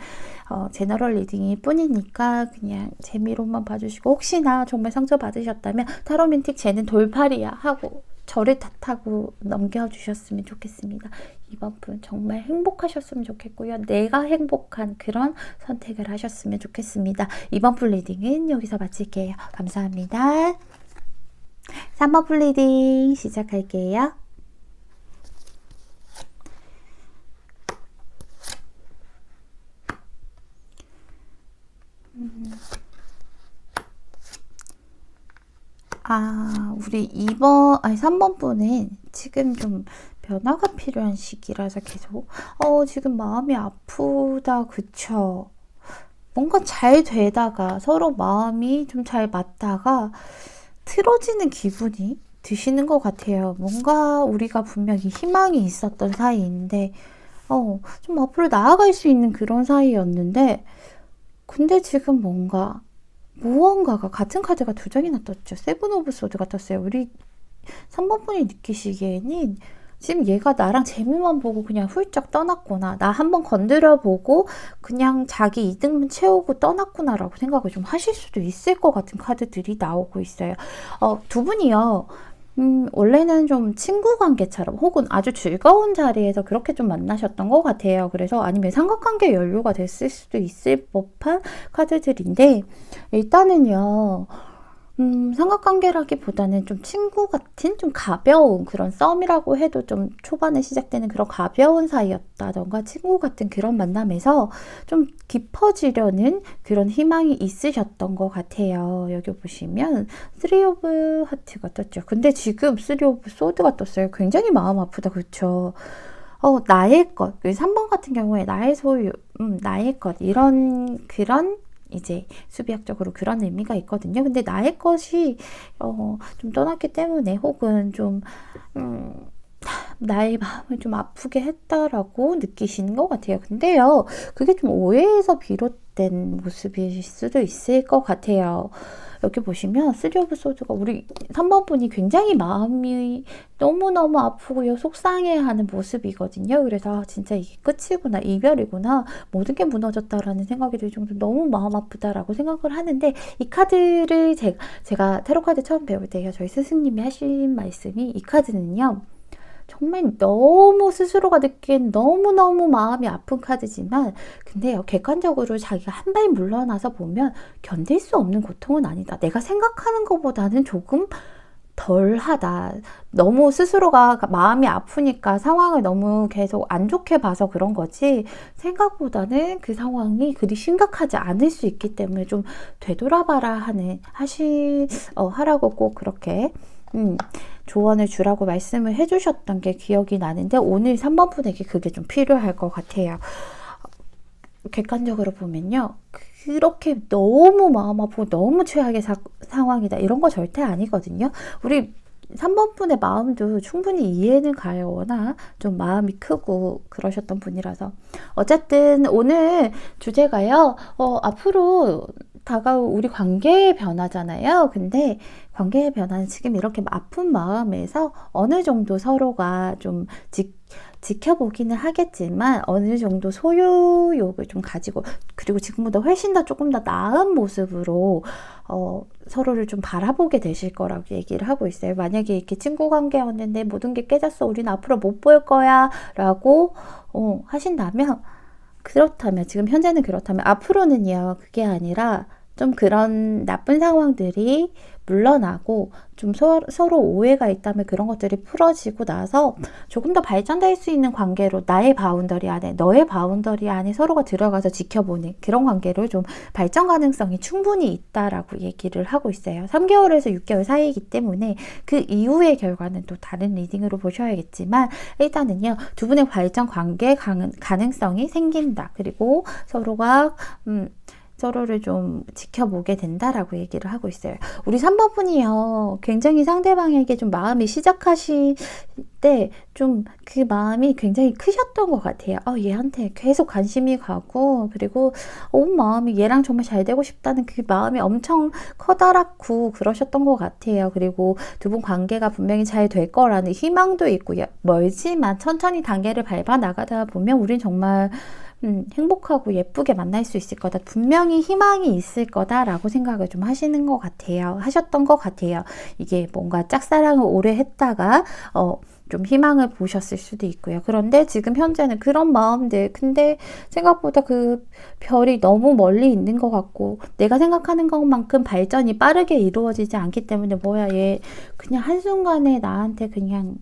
제너럴 리딩일 뿐이니까 그냥 재미로만 봐주시고, 혹시나 정말 상처 받으셨다면 타로맨틱 쟤는 돌팔이야 하고 저를 탓하고 넘겨주셨으면 좋겠습니다. 이번 분 정말 행복하셨으면 좋겠고요. 내가 행복한 그런 선택을 하셨으면 좋겠습니다. 이번 분 리딩은 여기서 마칠게요. 감사합니다. 3번 풀 리딩 시작할게요. 우리 3번 분은 지금 좀 변화가 필요한 시기라서 계속 지금 마음이 아프다, 그쵸? 뭔가 잘 되다가 서로 마음이 좀 잘 맞다가 틀어지는 기분이 드시는 것 같아요. 뭔가 우리가 분명히 희망이 있었던 사이인데 좀 앞으로 나아갈 수 있는 그런 사이였는데, 근데 지금 무언가가 같은 카드가 두 장이나 떴죠. 세븐 오브 소드가 떴어요. 우리 3번 분이 느끼시기에는 지금 얘가 나랑 재미만 보고 그냥 훌쩍 떠났구나, 나 한번 건드려보고 그냥 자기 이득만 채우고 떠났구나라고 생각을 좀 하실 수도 있을 것 같은 카드들이 나오고 있어요. 두 분이요, 원래는 좀 친구 관계처럼 혹은 아주 즐거운 자리에서 그렇게 좀 만나셨던 것 같아요. 그래서 아니면 삼각관계 연료가 됐을 수도 있을 법한 카드들인데, 일단은요, 삼각관계라기보다는 좀 친구 같은 좀 가벼운 그런 썸이라고 해도 좀 초반에 시작되는 그런 가벼운 사이였다던가 친구 같은 그런 만남에서 좀 깊어지려는 그런 희망이 있으셨던 것 같아요. 여기 보시면 3 오브 하트가 떴죠. 근데 지금 3 오브 소드가 떴어요. 굉장히 마음 아프다, 그쵸? 나의 것, 3번 같은 경우에 나의 소유, 나의 것, 그런 이제 수비학적으로 그런 의미가 있거든요. 근데 나의 것이 좀 떠났기 때문에 혹은 좀 나의 마음을 좀 아프게 했다라고 느끼시는 것 같아요. 근데요, 그게 좀 오해에서 비롯된 모습일 수도 있을 것 같아요. 여기 보시면 3 오브 소드가 우리 3번 분이 굉장히 마음이 너무너무 아프고요, 속상해하는 모습이거든요. 그래서 진짜 이게 끝이구나, 이별이구나, 모든 게 무너졌다라는 생각이 들 정도로 너무 마음 아프다라고 생각을 하는데, 이 카드를 제가 타로 카드 처음 배울 때요, 저희 스승님이 하신 말씀이, 이 카드는요 정말 너무 스스로가 느끼기엔 너무너무 마음이 아픈 카드지만, 근데요, 객관적으로 자기가 한 발 물러나서 보면 견딜 수 없는 고통은 아니다. 내가 생각하는 것보다는 조금 덜하다. 너무 스스로가 마음이 아프니까 상황을 너무 계속 안 좋게 봐서 그런 거지, 생각보다는 그 상황이 그리 심각하지 않을 수 있기 때문에 좀 되돌아봐라 하라고 꼭 그렇게 조언을 주라고 말씀을 해주셨던 게 기억이 나는데, 오늘 3번 분에게 그게 좀 필요할 것 같아요. 객관적으로 보면요, 그렇게 너무 마음 아프고 너무 최악의 상황이다 이런 거 절대 아니거든요. 우리 3번 분의 마음도 충분히 이해는 가요. 워낙 좀 마음이 크고 그러셨던 분이라서. 어쨌든 오늘 주제가요, 앞으로 다가올 우리 관계의 변화잖아요. 근데 관계의 변화는 지금 이렇게 아픈 마음에서 어느 정도 서로가 좀 지켜보기는 하겠지만 어느 정도 소유욕을 좀 가지고, 그리고 지금보다 훨씬 더 조금 더 나은 모습으로 서로를 좀 바라보게 되실 거라고 얘기를 하고 있어요. 만약에 이렇게 친구 관계였는데 모든 게 깨졌어, 우린 앞으로 못 볼 거야 라고 하신다면, 그렇다면 지금 현재는 그렇다면 앞으로는요, 그게 아니라 좀 그런 나쁜 상황들이 물러나고 좀 서로 오해가 있다면 그런 것들이 풀어지고 나서 조금 더 발전될 수 있는 관계로 나의 바운더리 안에 너의 바운더리 안에 서로가 들어가서 지켜보는 그런 관계로 좀 발전 가능성이 충분히 있다라고 얘기를 하고 있어요. 3개월에서 6개월 사이이기 때문에 그 이후의 결과는 또 다른 리딩으로 보셔야겠지만 일단은요, 두 분의 발전 관계 가능성이 생긴다. 그리고 서로가 서로를 좀 지켜보게 된다라고 얘기를 하고 있어요. 우리 3번 분이요, 굉장히 상대방에게 좀 마음이 시작하실 때 좀 그 마음이 굉장히 크셨던 것 같아요. 얘한테 계속 관심이 가고, 그리고 온 마음이 얘랑 정말 잘 되고 싶다는 그 마음이 엄청 커다랗고 그러셨던 것 같아요. 그리고 두 분 관계가 분명히 잘 될 거라는 희망도 있고, 멀지만 천천히 단계를 밟아 나가다 보면 우린 정말 행복하고 예쁘게 만날 수 있을 거다. 분명히 희망이 있을 거다라고 생각을 좀 하시는 것 같아요. 하셨던 것 같아요. 이게 뭔가 짝사랑을 오래 했다가 좀 희망을 보셨을 수도 있고요. 그런데 지금 현재는 그런 마음들, 근데 생각보다 그 별이 너무 멀리 있는 것 같고 내가 생각하는 것만큼 발전이 빠르게 이루어지지 않기 때문에 얘 그냥 한순간에 나한테 그냥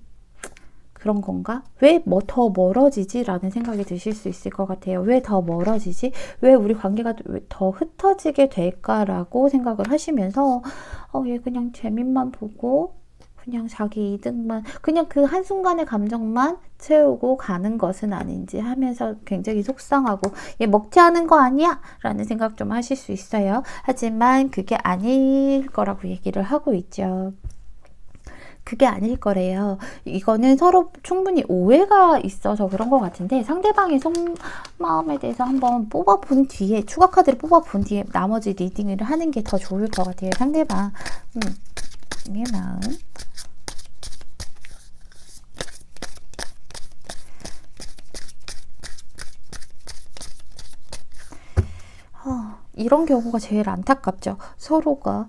그런 건가? 왜 더 멀어지지? 라는 생각이 드실 수 있을 것 같아요. 왜 더 멀어지지? 왜 우리 관계가 더 흩어지게 될까라고 생각을 하시면서 얘 그냥 재밌만 보고 그냥 자기 이득만, 그냥 그 한순간의 감정만 채우고 가는 것은 아닌지 하면서 굉장히 속상하고 얘 먹튀하는 거 아니야? 라는 생각 좀 하실 수 있어요. 하지만 그게 아닐 거라고 얘기를 하고 있죠. 그게 아닐 거래요. 이거는 서로 충분히 오해가 있어서 그런 것 같은데 상대방의 속마음에 대해서 한번 뽑아본 뒤에 추가 카드를 뽑아본 뒤에 나머지 리딩을 하는 게 더 좋을 것 같아요. 상대방의 마음. 이런 경우가 제일 안타깝죠. 서로가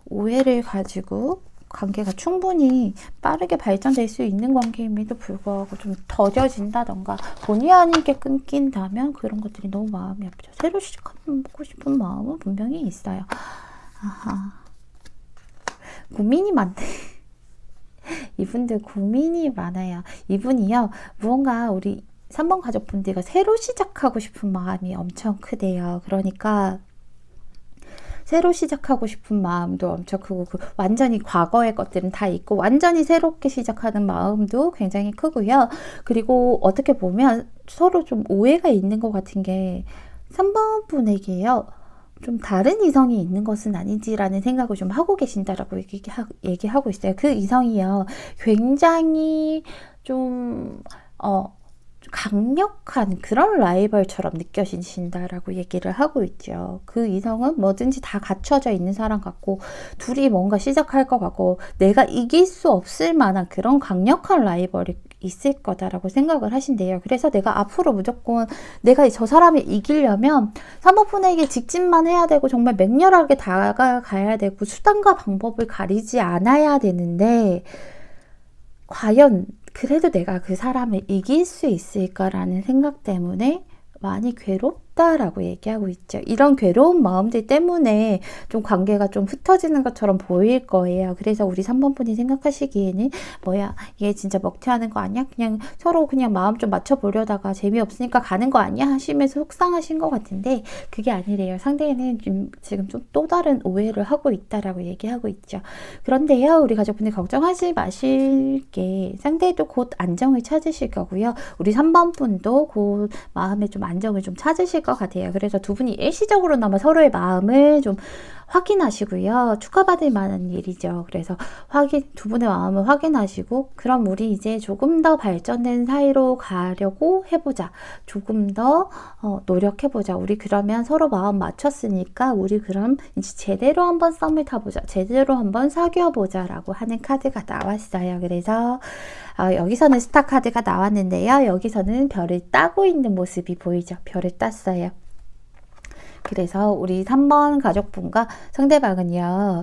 오해를 가지고 관계가 충분히 빠르게 발전될 수 있는 관계임에도 불구하고 좀 더뎌진다던가 본의 아니게 끊긴다면 그런 것들이 너무 마음이 아프죠. 새로 시작하고 싶은 마음은 분명히 있어요. 고민이 많대. 이분들 고민이 많아요. 이분이요, 무언가 우리 3번 가족분들과 새로 시작하고 싶은 마음이 엄청 크대요. 그러니까 새로 시작하고 싶은 마음도 엄청 크고 완전히 과거의 것들은 다 있고 완전히 새롭게 시작하는 마음도 굉장히 크고요. 그리고 어떻게 보면 서로 좀 오해가 있는 것 같은 게 3번 분에게요, 좀 다른 이성이 있는 것은 아닌지라는 생각을 좀 하고 계신다라고 얘기하고 있어요. 그 이성이요, 굉장히 좀 강력한 그런 라이벌처럼 느껴지신다라고 얘기를 하고 있죠. 그 이성은 뭐든지 다 갖춰져 있는 사람 같고 둘이 뭔가 시작할 것 같고 내가 이길 수 없을 만한 그런 강력한 라이벌이 있을 거다라고 생각을 하신대요. 그래서 내가 앞으로 무조건 내가 저 사람을 이기려면 3번분에게 직진만 해야 되고 정말 맹렬하게 다가가야 되고 수단과 방법을 가리지 않아야 되는데 과연 그래도 내가 그 사람을 이길 수 있을까라는 생각 때문에 많이 괴롭다라고 얘기하고 있죠. 이런 괴로운 마음들 때문에 좀 관계가 좀 흩어지는 것처럼 보일 거예요. 그래서 우리 3번 분이 생각하시기에는 얘 진짜 먹튀하는 거 아니야? 그냥 서로 그냥 마음 좀 맞춰보려다가 재미없으니까 가는 거 아니야? 하시면서 속상하신 것 같은데 그게 아니래요. 상대는 지금 좀 또 다른 오해를 하고 있다라고 얘기하고 있죠. 그런데요, 우리 가족분들 걱정하지 마실 게 상대도 곧 안정을 찾으실 거고요. 우리 3번 분도 곧 마음에 좀 안정을 좀 찾으실 것 같아요. 그래서 두 분이 일시적으로나마 서로의 마음을 좀 확인하시고요. 축하받을 만한 일이죠. 그래서 두 분의 마음을 확인하시고 그럼 우리 이제 조금 더 발전된 사이로 가려고 해보자. 조금 더 노력해보자. 우리 그러면 서로 마음 맞췄으니까 우리 그럼 이제 제대로 한번 썸을 타보자. 제대로 한번 사귀어보자 라고 하는 카드가 나왔어요. 그래서 여기서는 스타 카드가 나왔는데요. 여기서는 별을 따고 있는 모습이 보이죠. 별을 땄어요. 그래서 우리 3번 가족분과 상대방은요,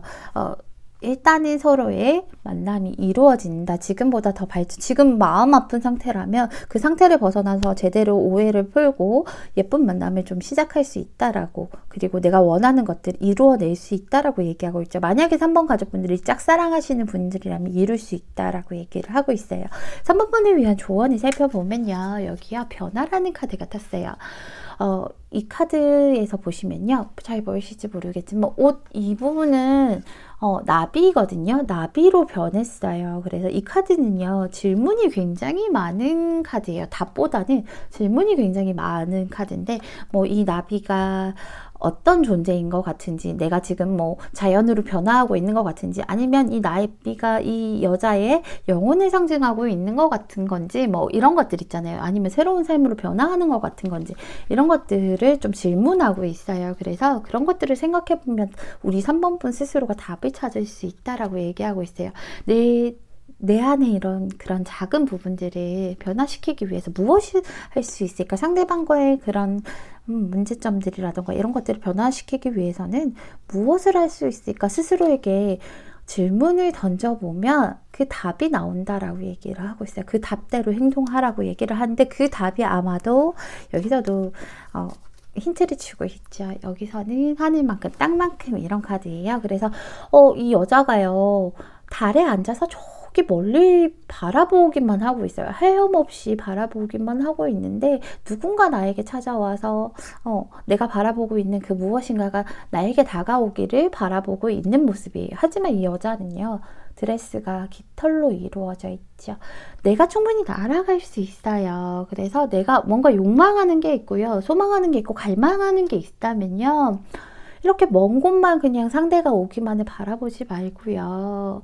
일단은 서로의 만남이 이루어진다. 지금보다 더 지금 마음 아픈 상태라면 그 상태를 벗어나서 제대로 오해를 풀고 예쁜 만남을 좀 시작할 수 있다라고, 그리고 내가 원하는 것들 이루어낼 수 있다라고 얘기하고 있죠. 만약에 3번 가족분들이 짝사랑하시는 분들이라면 이룰 수 있다라고 얘기를 하고 있어요. 3번 분을 위한 조언을 살펴보면요. 여기요, 변화라는 카드가 탔어요. 이 카드에서 보시면요, 잘 보이실지 모르겠지만 옷 이 부분은 나비거든요. 나비로 변했어요. 그래서 이 카드는요, 질문이 굉장히 많은 카드예요. 답보다는 질문이 굉장히 많은 카드인데, 뭐 이 나비가 어떤 존재인 것 같은지, 내가 지금 뭐 자연으로 변화하고 있는 것 같은지, 아니면 이 나비가 이 여자의 영혼을 상징하고 있는 것 같은 건지, 뭐 이런 것들 있잖아요. 아니면 새로운 삶으로 변화하는 것 같은 건지, 이런 것들을 좀 질문하고 있어요. 그래서 그런 것들을 생각해 보면 우리 3번 분 스스로가 답을 찾을 수 있다라고 얘기하고 있어요. 내 안에 이런 그런 작은 부분들을 변화시키기 위해서 무엇을 할 수 있을까? 상대방과의 그런 문제점들이라던가 이런 것들을 변화시키기 위해서는 무엇을 할 수 있을까? 스스로에게 질문을 던져보면 그 답이 나온다라고 얘기를 하고 있어요. 그 답대로 행동하라고 얘기를 하는데, 그 답이 아마도 여기서도 힌트를 주고 있죠. 여기서는 하늘만큼 땅만큼 이런 카드예요. 그래서 이 여자가요, 달에 앉아서 저기 멀리 바라보기만 하고 있어요. 헤엄없이 바라보기만 하고 있는데, 누군가 나에게 찾아와서 내가 바라보고 있는 그 무엇인가가 나에게 다가오기를 바라보고 있는 모습이에요. 하지만 이 여자는요, 드레스가 깃털로 이루어져 있죠. 내가 충분히 날아갈 수 있어요. 그래서 내가 뭔가 욕망하는 게 있고요, 소망하는 게 있고, 갈망하는 게 있다면요, 이렇게 먼 곳만 그냥 상대가 오기만을 바라보지 말고요,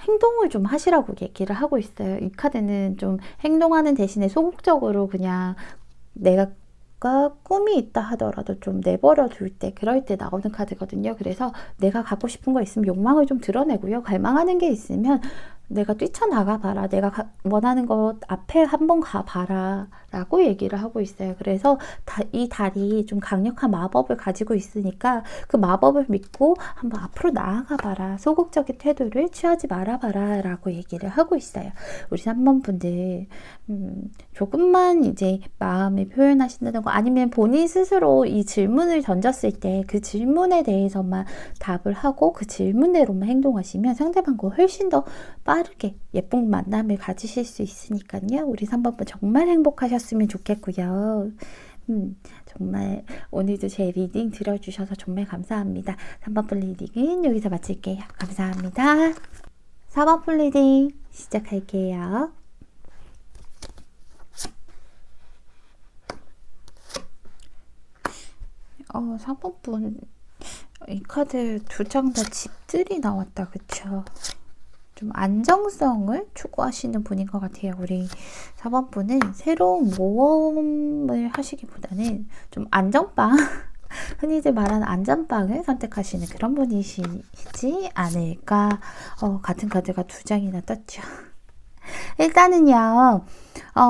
행동을 좀 하시라고 얘기를 하고 있어요. 이 카드는 좀 행동하는 대신에 소극적으로 그냥 내가 꿈이 있다 하더라도 좀 내버려 둘 때, 그럴 때 나오는 카드거든요. 그래서 내가 갖고 싶은 거 있으면 욕망을 좀 드러내고요, 갈망하는 게 있으면 내가 뛰쳐나가 봐라, 내가 원하는 것 앞에 한번 가봐라 라고 얘기를 하고 있어요. 그래서 이 달이 좀 강력한 마법을 가지고 있으니까 그 마법을 믿고 한번 앞으로 나아가 봐라, 소극적인 태도를 취하지 말아봐라 라고 얘기를 하고 있어요. 우리 3번 분들 조금만 이제 마음을 표현하신다던가, 아니면 본인 스스로 이 질문을 던졌을 때 그 질문에 대해서만 답을 하고 그 질문대로만 행동하시면 상대방과 훨씬 더 빠르게 예쁜 만남을 가지실 수 있으니까요. 우리 3번 분 정말 행복하셨으면 좋겠고요. 정말 오늘도 제 리딩 들어주셔서 정말 감사합니다. 3번 분 리딩은 여기서 마칠게요. 감사합니다. 4번 분 리딩 시작할게요. 어, 3번 분, 이 카드 두 장 다 집들이 나왔다, 그쵸? 좀 안정성을 추구하시는 분인 것 같아요. 우리 4번 분은 새로운 모험을 하시기보다는 좀 안전빵, 흔히들 말하는 안전빵을 선택하시는 그런 분이시지 않을까. 같은 카드가 두 장이나 떴죠. 일단은요,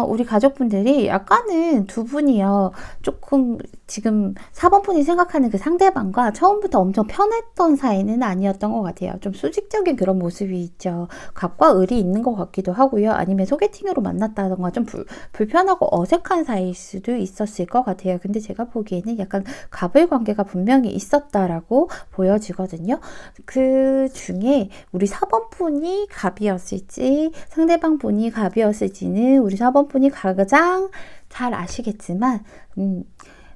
우리 가족분들이 약간은 두 분이요, 조금 지금 4번 분이 생각하는 그 상대방과 처음부터 엄청 편했던 사이는 아니었던 것 같아요. 좀 수직적인 그런 모습이 있죠. 갑과 을이 있는 것 같기도 하고요. 아니면 소개팅으로 만났다던가 좀 불편하고 어색한 사이일 수도 있었을 것 같아요. 근데 제가 보기에는 약간 갑을 관계가 분명히 있었다라고 보여지거든요. 그 중에 우리 4번 분이 갑이었을지 상대방 분이 갑이었을지는 우리 4번 분이 가장 잘 아시겠지만,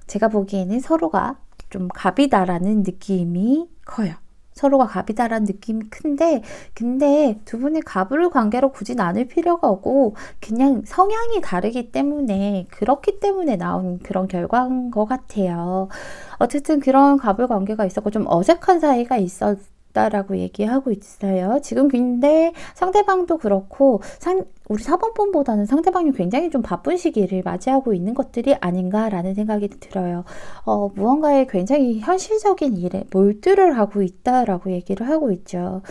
제가 보기에는 서로가 좀 갑이다라는 느낌이 커요. 서로가 갑이다라는 느낌이 큰데, 근데 두 분이 갑을 관계로 굳이 나눌 필요가 없고 그냥 성향이 다르기 때문에, 그렇기 때문에 나온 그런 결과인 것 같아요. 어쨌든 그런 갑을 관계가 있었고 좀 어색한 사이가 있었다라고 얘기하고 있어요. 지금 근데 상대방도 그렇고 우리 4번 분보다는 상대방이 굉장히 좀 바쁜 시기를 맞이하고 있는 것들이 아닌가라는 생각이 들어요. 무언가에 굉장히 현실적인 일에 몰두를 하고 있다라고 얘기를 하고 있죠.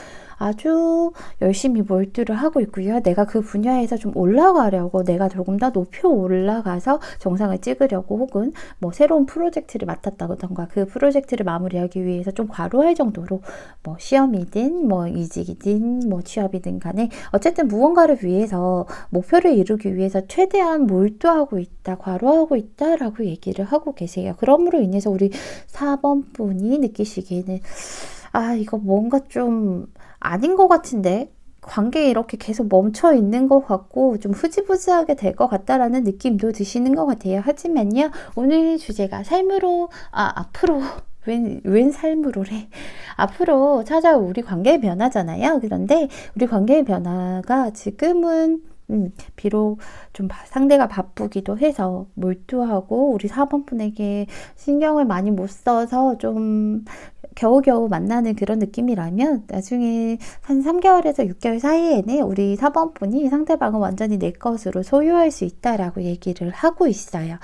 아주 열심히 몰두를 하고 있고요. 내가 그 분야에서 좀 올라가려고, 내가 조금 더 높이 올라가서 정상을 찍으려고, 혹은 뭐 새로운 프로젝트를 맡았다던가 그 프로젝트를 마무리하기 위해서 좀 과로할 정도로 뭐 시험이든 뭐 이직이든 뭐 취업이든 간에 어쨌든 무언가를 위해서 목표를 이루기 위해서 최대한 몰두하고 있다, 과로하고 있다라고 얘기를 하고 계세요. 그러므로 인해서 우리 4번 분이 느끼시기에는 아, 이거 뭔가 좀 아닌 것 같은데, 관계에 이렇게 계속 멈춰 있는 것 같고 좀 흐지부지하게 될 것 같다라는 느낌도 드시는 것 같아요. 하지만요, 오늘 주제가 삶으로, 앞으로, 웬 삶으로래. 앞으로 찾아올 우리 관계의 변화잖아요. 그런데 우리 관계의 변화가 지금은 비록 좀 상대가 바쁘기도 해서 몰두하고 우리 4번 분에게 신경을 많이 못 써서 좀 겨우겨우 만나는 그런 느낌이라면, 나중에 한 3개월에서 6개월 사이에는 우리 4번 분이 상대방을 완전히 내 것으로 소유할 수 있다라고 얘기를 하고 있어요.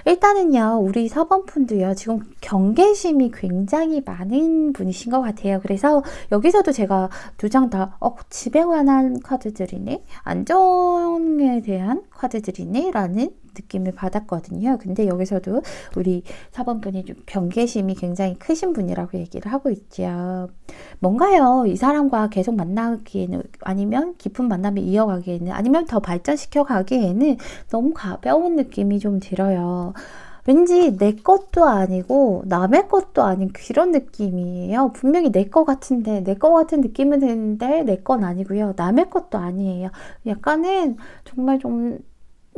일단은요, 우리 4번 분도요, 지금 경계심이 굉장히 많은 분이신 것 같아요. 그래서 여기서도 제가 두 장 다 집에 관한 카드들이네, 안정에 대한 카드들이네 라는 느낌을 받았거든요. 근데 여기서도 우리 4번 분이 좀 경계심이 굉장히 크신 분이라고 얘기를 하고 있죠. 뭔가요, 이 사람과 계속 만나기에는, 아니면 깊은 만남을 이어가기에는, 아니면 더 발전시켜 가기에는 너무 가벼운 느낌이 좀 들어요. 왠지 내 것도 아니고 남의 것도 아닌 그런 느낌이에요. 분명히 내 것 같은데, 내 것 같은 느낌은 드는데 내 건 아니고요. 남의 것도 아니에요. 약간은 정말 좀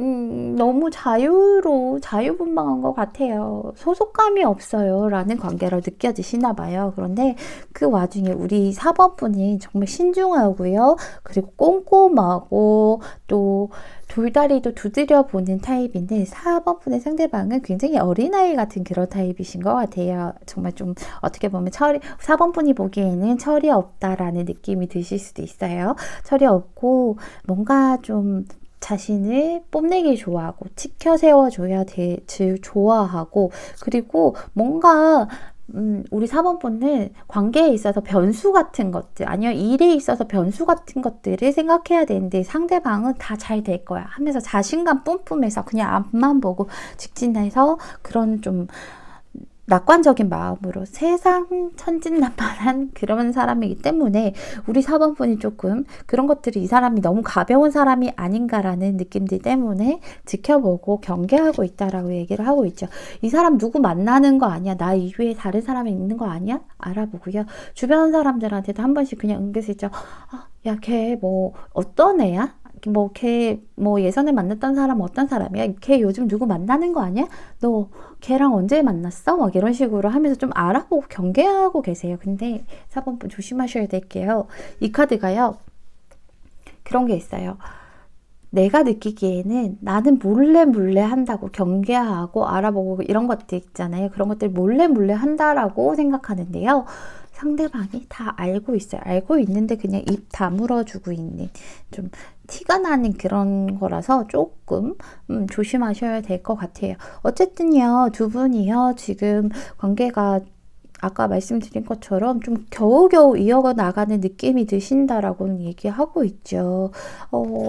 너무 자유분방한 것 같아요. 소속감이 없어요 라는 관계로 느껴지시나 봐요. 그런데 그 와중에 우리 4번 분이 정말 신중하고요, 그리고 꼼꼼하고 또 돌다리도 두드려 보는 타입인데, 4번 분의 상대방은 굉장히 어린아이 같은 그런 타입이신 것 같아요. 정말 좀 어떻게 보면 4번 분이 보기에는 철이 없다라는 느낌이 드실 수도 있어요. 철이 없고 뭔가 좀 자신을 뽐내기 좋아하고 치켜 세워줘야 좋아하고, 그리고 뭔가 우리 4번 분은 관계에 있어서 변수 같은 것들, 아니면 일에 있어서 변수 같은 것들을 생각해야 되는데, 상대방은 다 잘 될 거야 하면서 자신감 뿜뿜해서 그냥 앞만 보고 직진해서 그런 좀 낙관적인 마음으로 세상 천진난만한 그런 사람이기 때문에 우리 4번 분이 조금 그런 것들이, 이 사람이 너무 가벼운 사람이 아닌가라는 느낌들 때문에 지켜보고 경계하고 있다라고 얘기를 하고 있죠. 이 사람 누구 만나는 거 아니야? 나 이외에 다른 사람이 있는 거 아니야? 알아보고요. 주변 사람들한테도 한 번씩 그냥 은근슬쩍 야, 걔 뭐 어떤 애야? 뭐 걔 뭐 예전에 만났던 사람 어떤 사람이야? 걔 요즘 누구 만나는 거 아니야? 너 걔랑 언제 만났어? 막 이런 식으로 하면서 좀 알아보고 경계하고 계세요. 근데 4번 분 조심하셔야 될게요. 이 카드가요, 그런 게 있어요. 내가 느끼기에는 나는 몰래 한다고, 경계하고 알아보고 이런 것들 있잖아요. 그런 것들 몰래 한다라고 생각하는데요, 상대방이 다 알고 있어요. 알고 있는데 그냥 입 다물어주고 있는, 좀 티가 나는 그런 거라서 조금 조심하셔야 될 것 같아요. 어쨌든요, 두 분이요, 지금 관계가 아까 말씀드린 것처럼 좀 겨우겨우 이어가 나가는 느낌이 드신다라고는 얘기하고 있죠.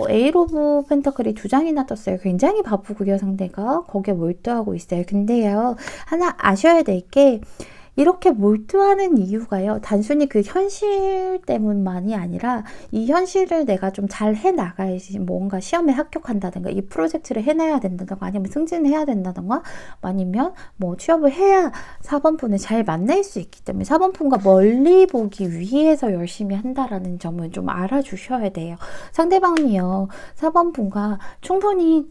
에잇 오브 펜터클이 두 장이나 떴어요. 굉장히 바쁘고요, 상대가. 거기에 몰두하고 있어요. 근데요, 하나 아셔야 될 게, 이렇게 몰두하는 이유가요, 단순히 그 현실 때문만이 아니라, 이 현실을 내가 좀 잘 해나가야지, 뭔가 시험에 합격한다든가 이 프로젝트를 해내야 된다든가, 아니면 승진해야 된다든가, 아니면 뭐 취업을 해야 4번 분을 잘 만날 수 있기 때문에 4번 분과 멀리 보기 위해서 열심히 한다라는 점을 좀 알아주셔야 돼요. 상대방이요, 4번 분과 충분히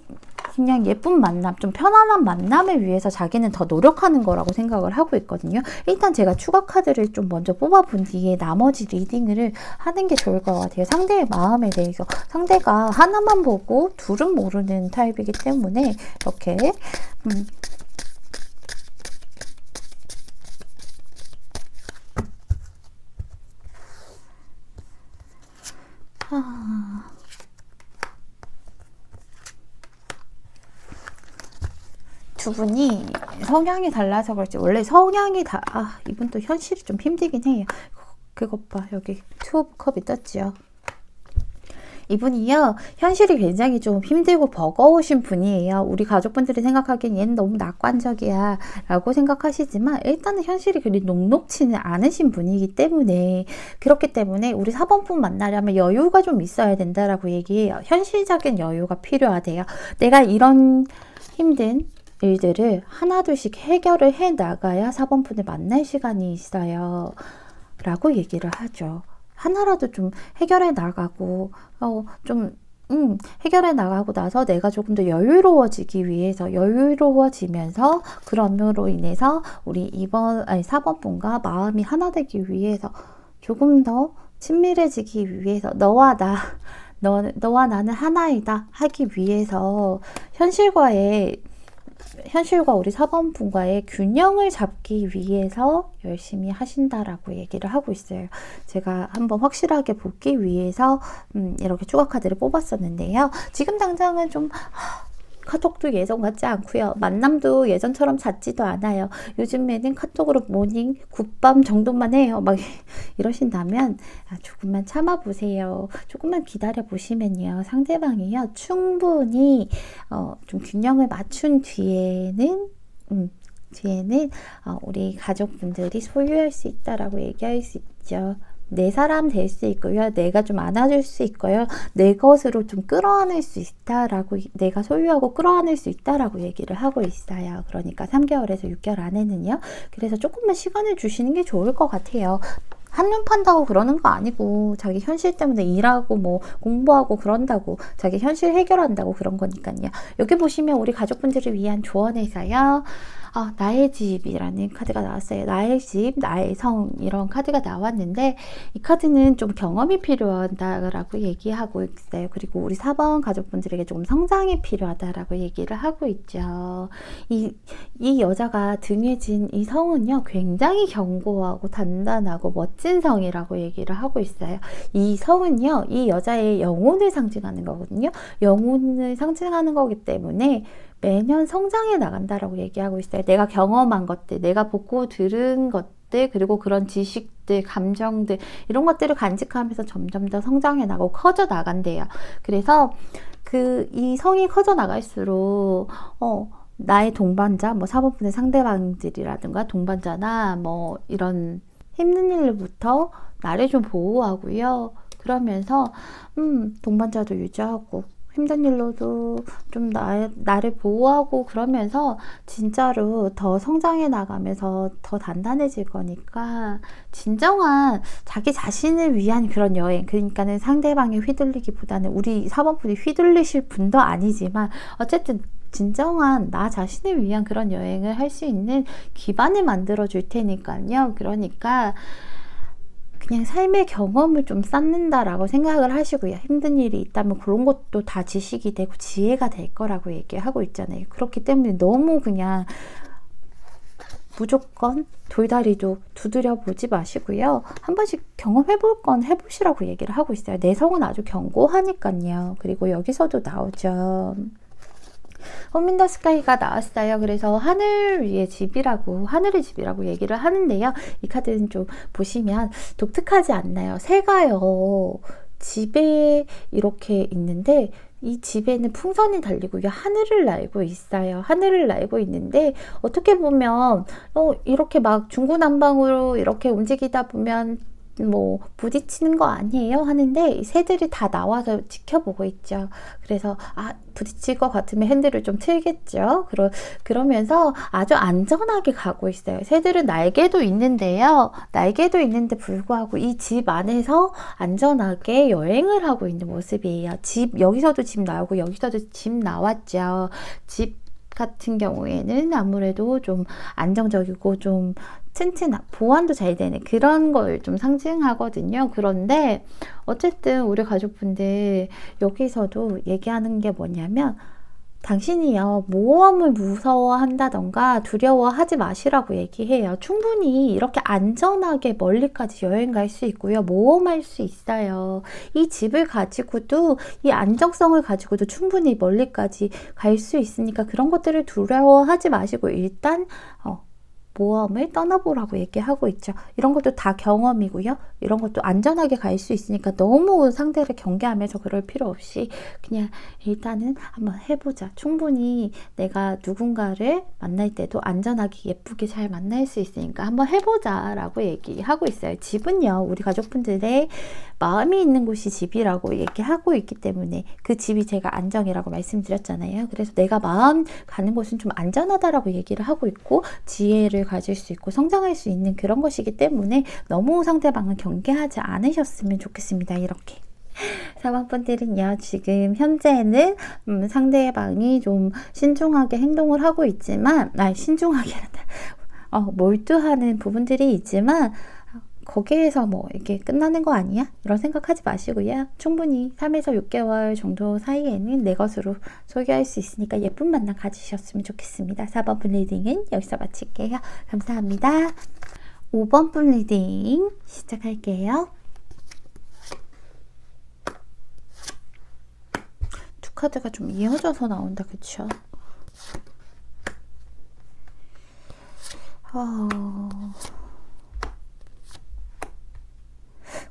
그냥 예쁜 만남, 좀 편안한 만남을 위해서 자기는 더 노력하는 거라고 생각을 하고 있거든요. 일단 제가 추가 카드를 좀 먼저 뽑아본 뒤에 나머지 리딩을 하는 게 좋을 것 같아요. 상대의 마음에 대해서. 상대가 하나만 보고 둘은 모르는 타입이기 때문에 이렇게 두 분이 성향이 달라서 그렇지, 원래 성향이 이분 또 현실이 좀 힘들긴 해요. 그것 봐, 여기 투 오브 컵이 떴죠. 이분이요, 현실이 굉장히 좀 힘들고 버거우신 분이에요. 우리 가족분들이 생각하기엔 얘는 너무 낙관적이야 라고 생각하시지만 일단은 현실이 그리 녹록지는 않으신 분이기 때문에, 그렇기 때문에 우리 4번분 만나려면 여유가 좀 있어야 된다라고 얘기해요. 현실적인 여유가 필요하대요. 내가 이런 힘든 일들을 하나둘씩 해결을 해 나가야 4번분을 만날 시간이 있어요 라고 얘기를 하죠. 하나라도 좀 해결해 나가고 해결해 나가고 나서 내가 조금 더 여유로워지기 위해서, 여유로워지면서 그럼으로 인해서 우리 4번분과 마음이 하나 되기 위해서, 조금 더 친밀해지기 위해서, 너와 나는 하나이다 하기 위해서 현실과 우리 4번분과의 균형을 잡기 위해서 열심히 하신다라고 얘기를 하고 있어요. 제가 한번 확실하게 보기 위해서 이렇게 추가 카드를 뽑았었는데요. 지금 당장은 좀 카톡도 예전 같지 않고요. 만남도 예전처럼 잦지도 않아요. 요즘에는 카톡으로 모닝, 굿밤 정도만 해요. 막 이러신다면 조금만 참아보세요. 조금만 기다려보시면요. 상대방이요. 충분히 좀 균형을 맞춘 뒤에는 우리 가족분들이 소유할 수 있다라고 얘기할 수 있죠. 내 사람 될 수 있고요. 내가 좀 안아줄 수 있고요. 내 것으로 좀 끌어안을 수 있다라고, 내가 소유하고 끌어안을 수 있다라고 얘기를 하고 있어요. 그러니까 3개월에서 6개월 안에는요. 그래서 조금만 시간을 주시는 게 좋을 것 같아요. 한눈 판다고 그러는 거 아니고, 자기 현실 때문에 일하고 뭐 공부하고 그런다고 자기 현실 해결한다고 그런 거니까요. 여기 보시면 우리 가족분들을 위한 조언에서요. 나의 집이라는 카드가 나왔어요. 나의 집, 나의 성, 이런 카드가 나왔는데, 이 카드는 좀 경험이 필요하다라고 얘기하고 있어요. 그리고 우리 4번 가족분들에게 조금 성장이 필요하다라고 얘기를 하고 있죠. 이 여자가 등에 진 이 성은요, 굉장히 견고하고 단단하고 멋진 성이라고 얘기를 하고 있어요. 이 성은요, 이 여자의 영혼을 상징하는 거거든요. 영혼을 상징하는 거기 때문에 매년 성장해 나간다라고 얘기하고 있어요. 내가 경험한 것들, 내가 보고 들은 것들, 그리고 그런 지식들, 감정들, 이런 것들을 간직하면서 점점 더 성장해 나가고 커져 나간대요. 그래서 이 성이 커져 나갈수록 나의 동반자, 뭐 4번분의 상대방들이라든가 동반자나 뭐 이런 힘든 일로부터 나를 좀 보호하고요. 그러면서 동반자도 유지하고 힘든 일로도 좀 나를 보호하고, 그러면서 진짜로 더 성장해 나가면서 더 단단해질 거니까 진정한 자기 자신을 위한 그런 여행, 그러니까는 상대방에 휘둘리기보다는, 우리 4번분이 휘둘리실 분도 아니지만 어쨌든 진정한 나 자신을 위한 그런 여행을 할 수 있는 기반을 만들어 줄 테니까요. 그러니까 그냥 삶의 경험을 좀 쌓는다라고 생각을 하시고요. 힘든 일이 있다면 그런 것도 다 지식이 되고 지혜가 될 거라고 얘기하고 있잖아요. 그렇기 때문에 너무 그냥 무조건 돌다리도 두드려 보지 마시고요. 한 번씩 경험해볼 건 해보시라고 얘기를 하고 있어요. 내성은 아주 견고하니까요. 그리고 여기서도 나오죠. 홈인더 스카이가 나왔어요. 그래서 하늘 위의 집이라고, 하늘의 집이라고 얘기를 하는데요. 이 카드는 좀 보시면 독특하지 않나요? 새가요, 집에 이렇게 있는데, 이 집에는 풍선이 달리고 하늘을 날고 있어요. 하늘을 날고 있는데, 어떻게 보면 이렇게 막 중구난방으로 이렇게 움직이다 보면 뭐 부딪히는 거 아니에요? 하는데 새들이 다 나와서 지켜보고 있죠. 그래서 부딪힐 것 같으면 핸들을 좀 틀겠죠. 그러면서 아주 안전하게 가고 있어요. 새들은 날개도 있는데요. 날개도 있는데 불구하고 이 집 안에서 안전하게 여행을 하고 있는 모습이에요. 여기서도 집 나오고 여기서도 집 나왔죠. 집 같은 경우에는 아무래도 좀 안정적이고 좀 튼튼한, 보완도 잘 되는 그런 걸 좀 상징하거든요. 그런데 어쨌든 우리 가족분들 여기서도 얘기하는 게 뭐냐면, 당신이요, 모험을 무서워한다던가 두려워하지 마시라고 얘기해요. 충분히 이렇게 안전하게 멀리까지 여행 갈 수 있고요. 모험할 수 있어요. 이 집을 가지고도, 이 안정성을 가지고도 충분히 멀리까지 갈 수 있으니까 그런 것들을 두려워하지 마시고 일단 모험을 떠나보라고 얘기하고 있죠. 이런 것도 다 경험이고요. 이런 것도 안전하게 갈 수 있으니까 너무 상대를 경계하면서 그럴 필요 없이 그냥 일단은 한번 해보자. 충분히 내가 누군가를 만날 때도 안전하게 예쁘게 잘 만날 수 있으니까 한번 해보자 라고 얘기하고 있어요. 집은요, 우리 가족분들의 마음이 있는 곳이 집이라고 얘기하고 있기 때문에 그 집이 제가 안정이라고 말씀드렸잖아요. 그래서 내가 마음 가는 곳은 좀 안전하다라고 얘기를 하고 있고 지혜를 가질 수 있고 성장할 수 있는 그런 것이기 때문에 너무 상대방을 경계하지 않으셨으면 좋겠습니다. 이렇게. 4번분들은요, 지금 현재는 상대방이 좀 신중하게 행동을 하고 있지만, 신중하게란다. 몰두하는 부분들이 있지만, 거기에서 뭐 이게 끝나는 거 아니야? 이런 생각하지 마시고요. 충분히 3에서 6개월 정도 사이에는 내 것으로 소개할 수 있으니까 예쁜 만남 가지셨으면 좋겠습니다. 4번분 리딩은 여기서 마칠게요. 감사합니다. 5번분 리딩 시작할게요. 두 카드가 좀 이어져서 나온다, 그쵸?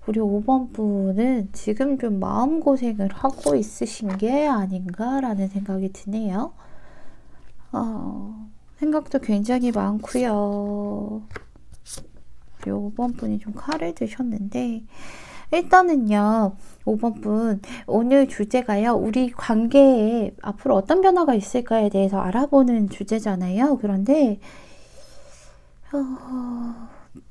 우리 5번 분은 지금 좀 마음고생을 하고 있으신 게 아닌가라는 생각이 드네요. 생각도 굉장히 많고요. 우리 5번 분이 좀 칼을 드셨는데 일단은요, 5번 분, 오늘 주제가요, 우리 관계에 앞으로 어떤 변화가 있을까에 대해서 알아보는 주제잖아요. 그런데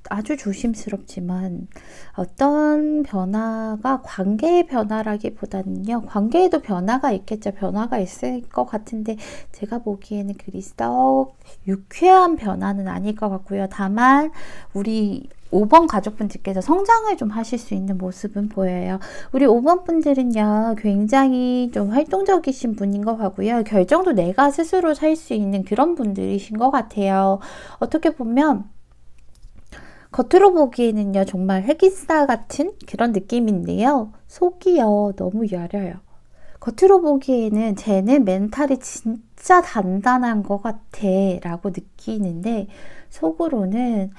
아주 조심스럽지만 어떤 변화가 관계의 변화라기보다는요, 관계에도 변화가 있겠죠. 변화가 있을 것 같은데 제가 보기에는 그리 썩 유쾌한 변화는 아닐 것 같고요. 다만 우리 5번 가족분들께서 성장을 좀 하실 수 있는 모습은 보여요. 우리 5번 분들은요, 굉장히 좀 활동적이신 분인 것 같고요. 결정도 내가 스스로 살 수 있는 그런 분들이신 것 같아요. 어떻게 보면 겉으로 보기에는요, 정말 핵인싸 같은 그런 느낌인데요. 속이요, 너무 여려요. 겉으로 보기에는 쟤는 멘탈이 진짜 단단한 것 같아 라고 느끼는데 속으로는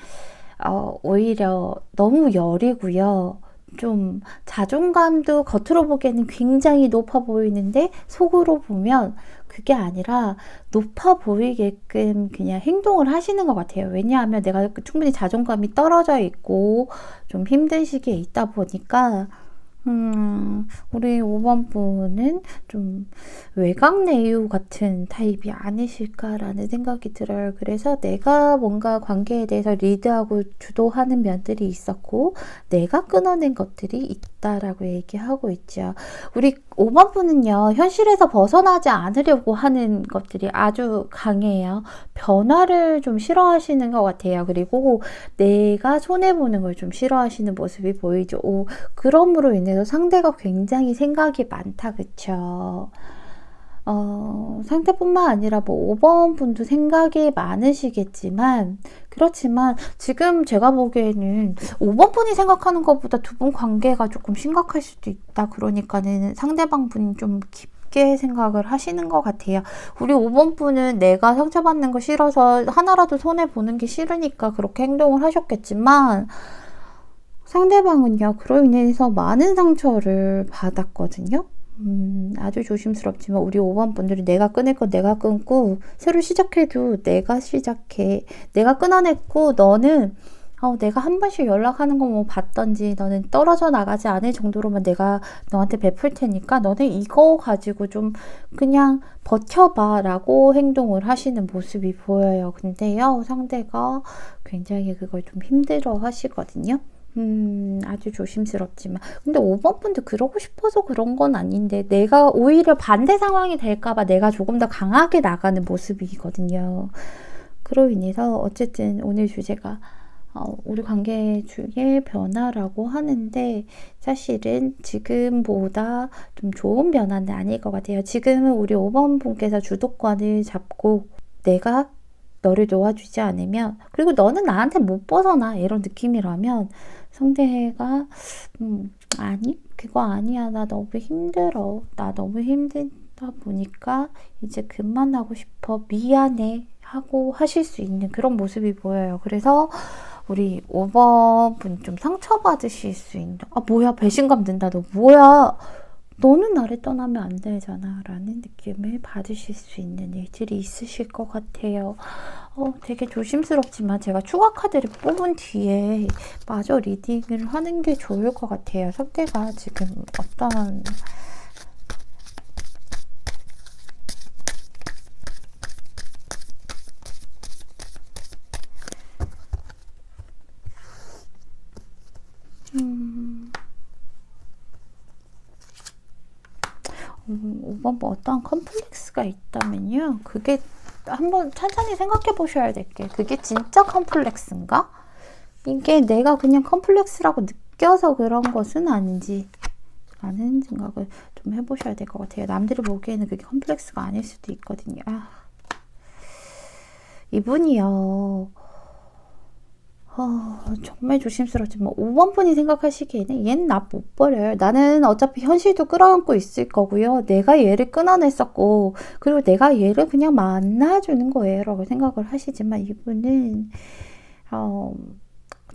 오히려 너무 여리고요. 좀 자존감도 겉으로 보기에는 굉장히 높아 보이는데 속으로 보면 그게 아니라 높아 보이게끔 그냥 행동을 하시는 것 같아요. 왜냐하면 내가 충분히 자존감이 떨어져 있고 좀 힘든 시기에 있다 보니까 우리 5번 분은 좀 외곽내유 같은 타입이 아니실까라는 생각이 들어요. 그래서 내가 뭔가 관계에 대해서 리드하고 주도하는 면들이 있었고 내가 끊어낸 것들이 있다라고 얘기하고 있죠. 우리 5번 분은요, 현실에서 벗어나지 않으려고 하는 것들이 아주 강해요. 변화를 좀 싫어하시는 것 같아요. 그리고 내가 손해보는 걸 좀 싫어하시는 모습이 보이죠. 그럼으로 인해서 상대가 굉장히 생각이 많다, 그쵸? 상대뿐만 아니라 뭐 5번 분도 생각이 많으시겠지만, 그렇지만 지금 제가 보기에는 5번 분이 생각하는 것보다 두 분 관계가 조금 심각할 수도 있다. 그러니까는 상대방 분이 좀 깊게 생각을 하시는 것 같아요. 우리 5번 분은 내가 상처받는 거 싫어서 하나라도 손해보는 게 싫으니까 그렇게 행동을 하셨겠지만, 상대방은요, 그로 인해서 많은 상처를 받았거든요. 아주 조심스럽지만 우리 5번 분들이 내가 끊을 건 내가 끊고 새로 시작해도 내가 시작해. 내가 끊어냈고 너는 내가 한 번씩 연락하는 거 뭐 받던지 너는 떨어져 나가지 않을 정도로만 내가 너한테 베풀 테니까 너는 이거 가지고 좀 그냥 버텨봐 라고 행동을 하시는 모습이 보여요. 근데요, 상대가 굉장히 그걸 좀 힘들어 하시거든요. 아주 조심스럽지만. 근데 5번 분도 그러고 싶어서 그런 건 아닌데, 내가 오히려 반대 상황이 될까봐 내가 조금 더 강하게 나가는 모습이거든요. 그로 인해서, 어쨌든 오늘 주제가, 우리 관계 중에 변화라고 하는데, 사실은 지금보다 좀 좋은 변화는 아닐 것 같아요. 지금은 우리 5번 분께서 주도권을 잡고, 내가 너를 놓아주지 않으면, 그리고 너는 나한테 못 벗어나 이런 느낌이라면 상대가 아니 그거 아니야, 나 너무 힘들어, 나 너무 힘들다 보니까 이제 그만하고 싶어, 미안해 하고 하실 수 있는 그런 모습이 보여요. 그래서 우리 5번 분 좀 상처받으실 수 있는, 아 뭐야 배신감 든다, 너 뭐야, 너는 나를 떠나면 안 되잖아 라는 느낌을 받으실 수 있는 일들이 있으실 것 같아요. 되게 조심스럽지만 제가 추가 카드를 뽑은 뒤에 마저 리딩을 하는 게 좋을 것 같아요. 상대가 지금 어떤 5번 뭐 어떠한 컴플렉스가 있다면요. 그게 한번 천천히 생각해 보셔야 될 게, 그게 진짜 컴플렉스인가? 이게 내가 그냥 컴플렉스라고 느껴서 그런 것은 아닌지 라는 생각을 좀 해보셔야 될 것 같아요. 남들이 보기에는 그게 컴플렉스가 아닐 수도 있거든요. 이분이요. 정말 조심스럽지만 5번 분이 생각하시기에는 얘는 나 못 버려요. 나는 어차피 현실도 끌어안고 있을 거고요. 내가 얘를 끊어냈었고, 그리고 내가 얘를 그냥 만나주는 거예요 라고 생각을 하시지만, 이분은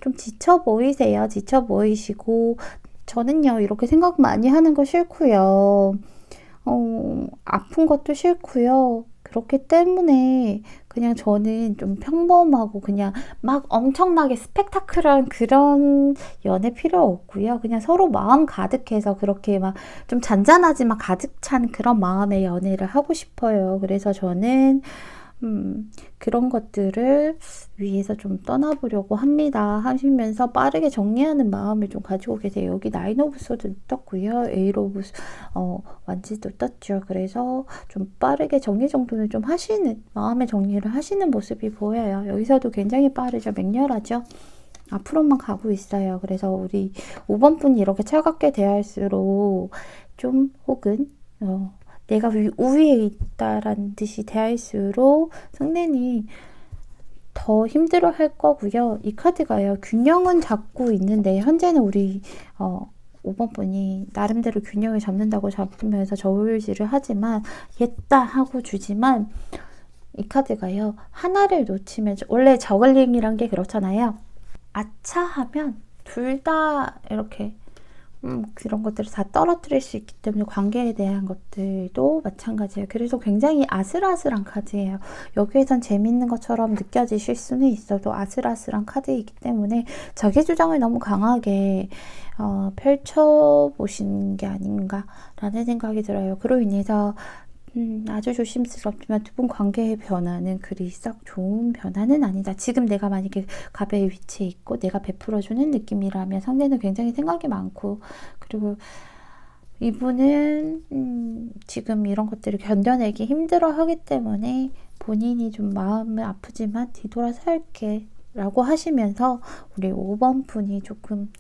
좀 지쳐 보이세요. 지쳐 보이시고, 저는요 이렇게 생각 많이 하는 거 싫고요. 아픈 것도 싫고요. 그렇기 때문에 그냥 저는 좀 평범하고 그냥 막 엄청나게 스펙타클한 그런 연애 필요 없고요. 그냥 서로 마음 가득해서 그렇게 막 좀 잔잔하지만 가득 찬 그런 마음의 연애를 하고 싶어요. 그래서 저는 그런 것들을 위해서 좀 떠나보려고 합니다. 하시면서 빠르게 정리하는 마음을 좀 가지고 계세요. 여기 나인 오브 소드 떴고요. 에잇 오브 완지도 떴죠. 그래서 좀 빠르게 정리정돈을 좀 하시는, 마음의 정리를 하시는 모습이 보여요. 여기서도 굉장히 빠르죠. 맹렬하죠. 앞으로만 가고 있어요. 그래서 우리 5번 분이 이렇게 차갑게 대할수록 좀, 혹은 내가 우위에 있다라는 듯이 대할수록 상대는 더 힘들어 할 거고요. 이 카드가요, 균형은 잡고 있는데, 현재는 우리 5번 분이 나름대로 균형을 잡는다고 잡으면서 저울질을 하지만, 옛다 하고 주지만, 이 카드가요, 하나를 놓치면, 원래 저글링이란 게 그렇잖아요. 아차하면 둘 다 이렇게 그런 것들을 다 떨어뜨릴 수 있기 때문에 관계에 대한 것들도 마찬가지예요. 그래서 굉장히 아슬아슬한 카드예요. 여기에선 재밌는 것처럼 느껴지실 수는 있어도 아슬아슬한 카드이기 때문에 자기 주장을 너무 강하게 펼쳐보신 게 아닌가라는 생각이 들어요. 그로 인해서 아주 조심스럽지만 두 분 관계의 변화는 그리 썩 좋은 변화는 아니다. 지금 내가 만약에 갑의 위치에 있고 내가 베풀어주는 느낌이라면 상대는 굉장히 생각이 많고, 그리고 이분은 지금 이런 것들을 견뎌내기 힘들어 하기 때문에 본인이 좀 마음은 아프지만 뒤돌아서 할게 라고 하시면서 우리 5번 분이 조금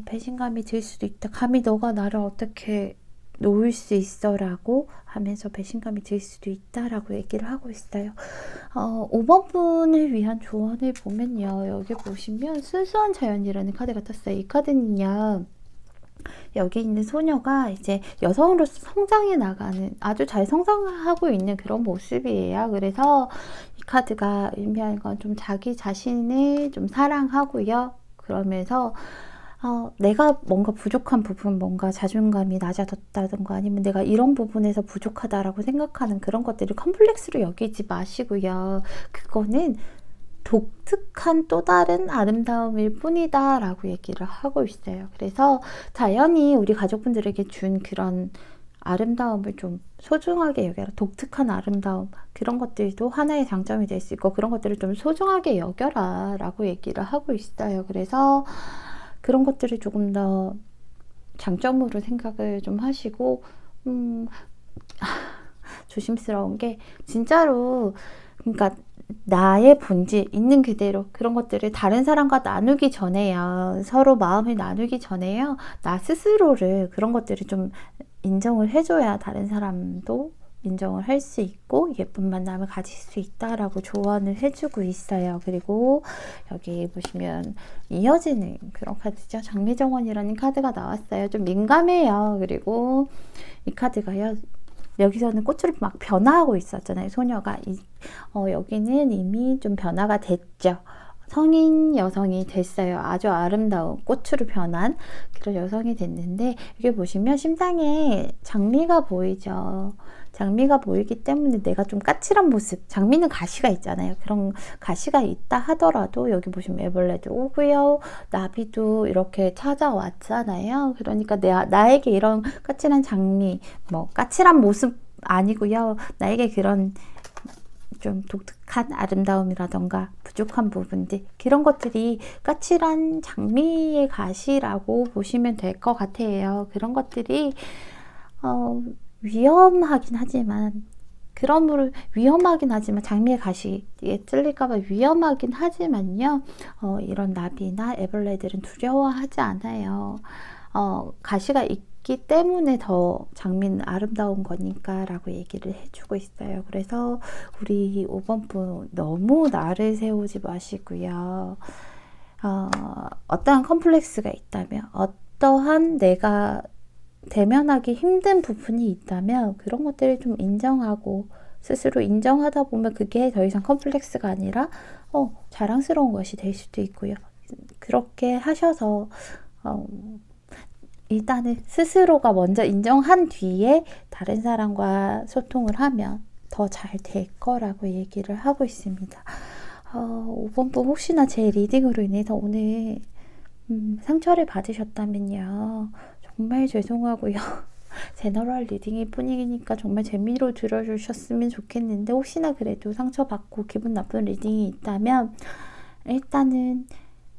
배신감이 들 수도 있다. 감히 너가 나를 어떻게 놓을 수 있어 라고 하면서 배신감이 들 수도 있다라고 얘기를 하고 있어요. 5번 분을 위한 조언을 보면요, 여기 보시면 순수한 자연이라는 카드가 떴어요. 이 카드는요, 여기 있는 소녀가 이제 여성으로서 성장해 나가는, 아주 잘 성장하고 있는 그런 모습이에요. 그래서 이 카드가 의미하는 건 좀 자기 자신을 좀 사랑하고요. 그러면서 내가 뭔가 부족한 부분, 뭔가 자존감이 낮아졌다든가 아니면 내가 이런 부분에서 부족하다라고 생각하는 그런 것들을 컴플렉스로 여기지 마시고요. 그거는 독특한 또 다른 아름다움일 뿐이다 라고 얘기를 하고 있어요. 그래서 자연이 우리 가족분들에게 준 그런 아름다움을 좀 소중하게 여겨라. 독특한 아름다움, 그런 것들도 하나의 장점이 될 수 있고 그런 것들을 좀 소중하게 여겨라 라고 얘기를 하고 있어요. 그래서 그런 것들을 조금 더 장점으로 생각을 좀 하시고, 조심스러운 게 진짜로, 그러니까 나의 본질 있는 그대로 그런 것들을 다른 사람과 나누기 전에요, 서로 마음을 나누기 전에요, 나 스스로를 그런 것들을 좀 인정을 해줘야 다른 사람도 인정을 할 수 있고 예쁜 만남을 가질 수 있다라고 조언을 해주고 있어요. 그리고 여기 보시면 이어지는 그런 카드죠. 장미정원이라는 카드가 나왔어요. 좀 민감해요. 그리고 이 카드가요, 여기서는 꽃으로 막 변화하고 있었잖아요. 소녀가. 여기는 이미 좀 변화가 됐죠. 성인 여성이 됐어요. 아주 아름다운 꽃으로 변한 그런 여성이 됐는데, 여기 보시면 심장에 장미가 보이죠. 장미가 보이기 때문에 내가 좀 까칠한 모습, 장미는 가시가 있잖아요. 그런 가시가 있다 하더라도 여기 보시면 애벌레도 오고요. 나비도 이렇게 찾아왔잖아요. 그러니까 나에게 이런 까칠한 장미, 뭐 까칠한 모습 아니고요. 나에게 그런 좀 독특한 아름다움이라던가 부족한 부분들, 그런 것들이 까칠한 장미의 가시라고 보시면 될 것 같아요. 그런 것들이 위험하긴 하지만, 그러므로 위험하긴 하지만, 장미의 가시에 찔릴까봐 위험하긴 하지만요, 이런 나비나 애벌레들은 두려워하지 않아요. 가시가 있기 때문에 더 장미는 아름다운 거니까 라고 얘기를 해주고 있어요. 그래서 우리 5번 분 너무 나를 세우지 마시고요. 어떠한 컴플렉스가 있다면, 어떠한 내가 대면하기 힘든 부분이 있다면 그런 것들을 좀 인정하고, 스스로 인정하다 보면 그게 더 이상 컴플렉스가 아니라 자랑스러운 것이 될 수도 있고요. 그렇게 하셔서 일단은 스스로가 먼저 인정한 뒤에 다른 사람과 소통을 하면 더 잘 될 거라고 얘기를 하고 있습니다. 5번 분 혹시나 제 리딩으로 인해서 오늘 상처를 받으셨다면요, 정말 죄송하고요. 제너럴 리딩일 뿐이니까 정말 재미로 들어주셨으면 좋겠는데, 혹시나 그래도 상처받고 기분 나쁜 리딩이 있다면 일단은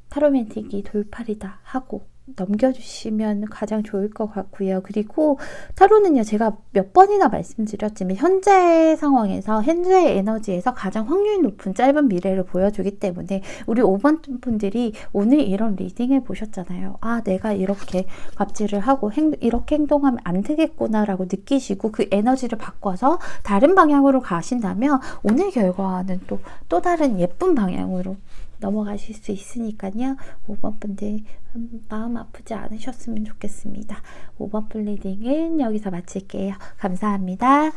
타로맨틱이 돌팔이다 하고 넘겨주시면 가장 좋을 것 같고요. 그리고 타로는요, 제가 몇 번이나 말씀드렸지만 현재 상황에서, 현재의 에너지에서 가장 확률 높은 짧은 미래를 보여주기 때문에 우리 5번 분들이 오늘 이런 리딩을 보셨잖아요. 아, 내가 이렇게 갑질을 하고 이렇게 행동하면 안 되겠구나 라고 느끼시고 그 에너지를 바꿔서 다른 방향으로 가신다면 오늘 결과는 또 다른 예쁜 방향으로 넘어가실 수 있으니까요. 5번 분들 마음 아프지 않으셨으면 좋겠습니다. 5번 분 리딩은 여기서 마칠게요. 감사합니다.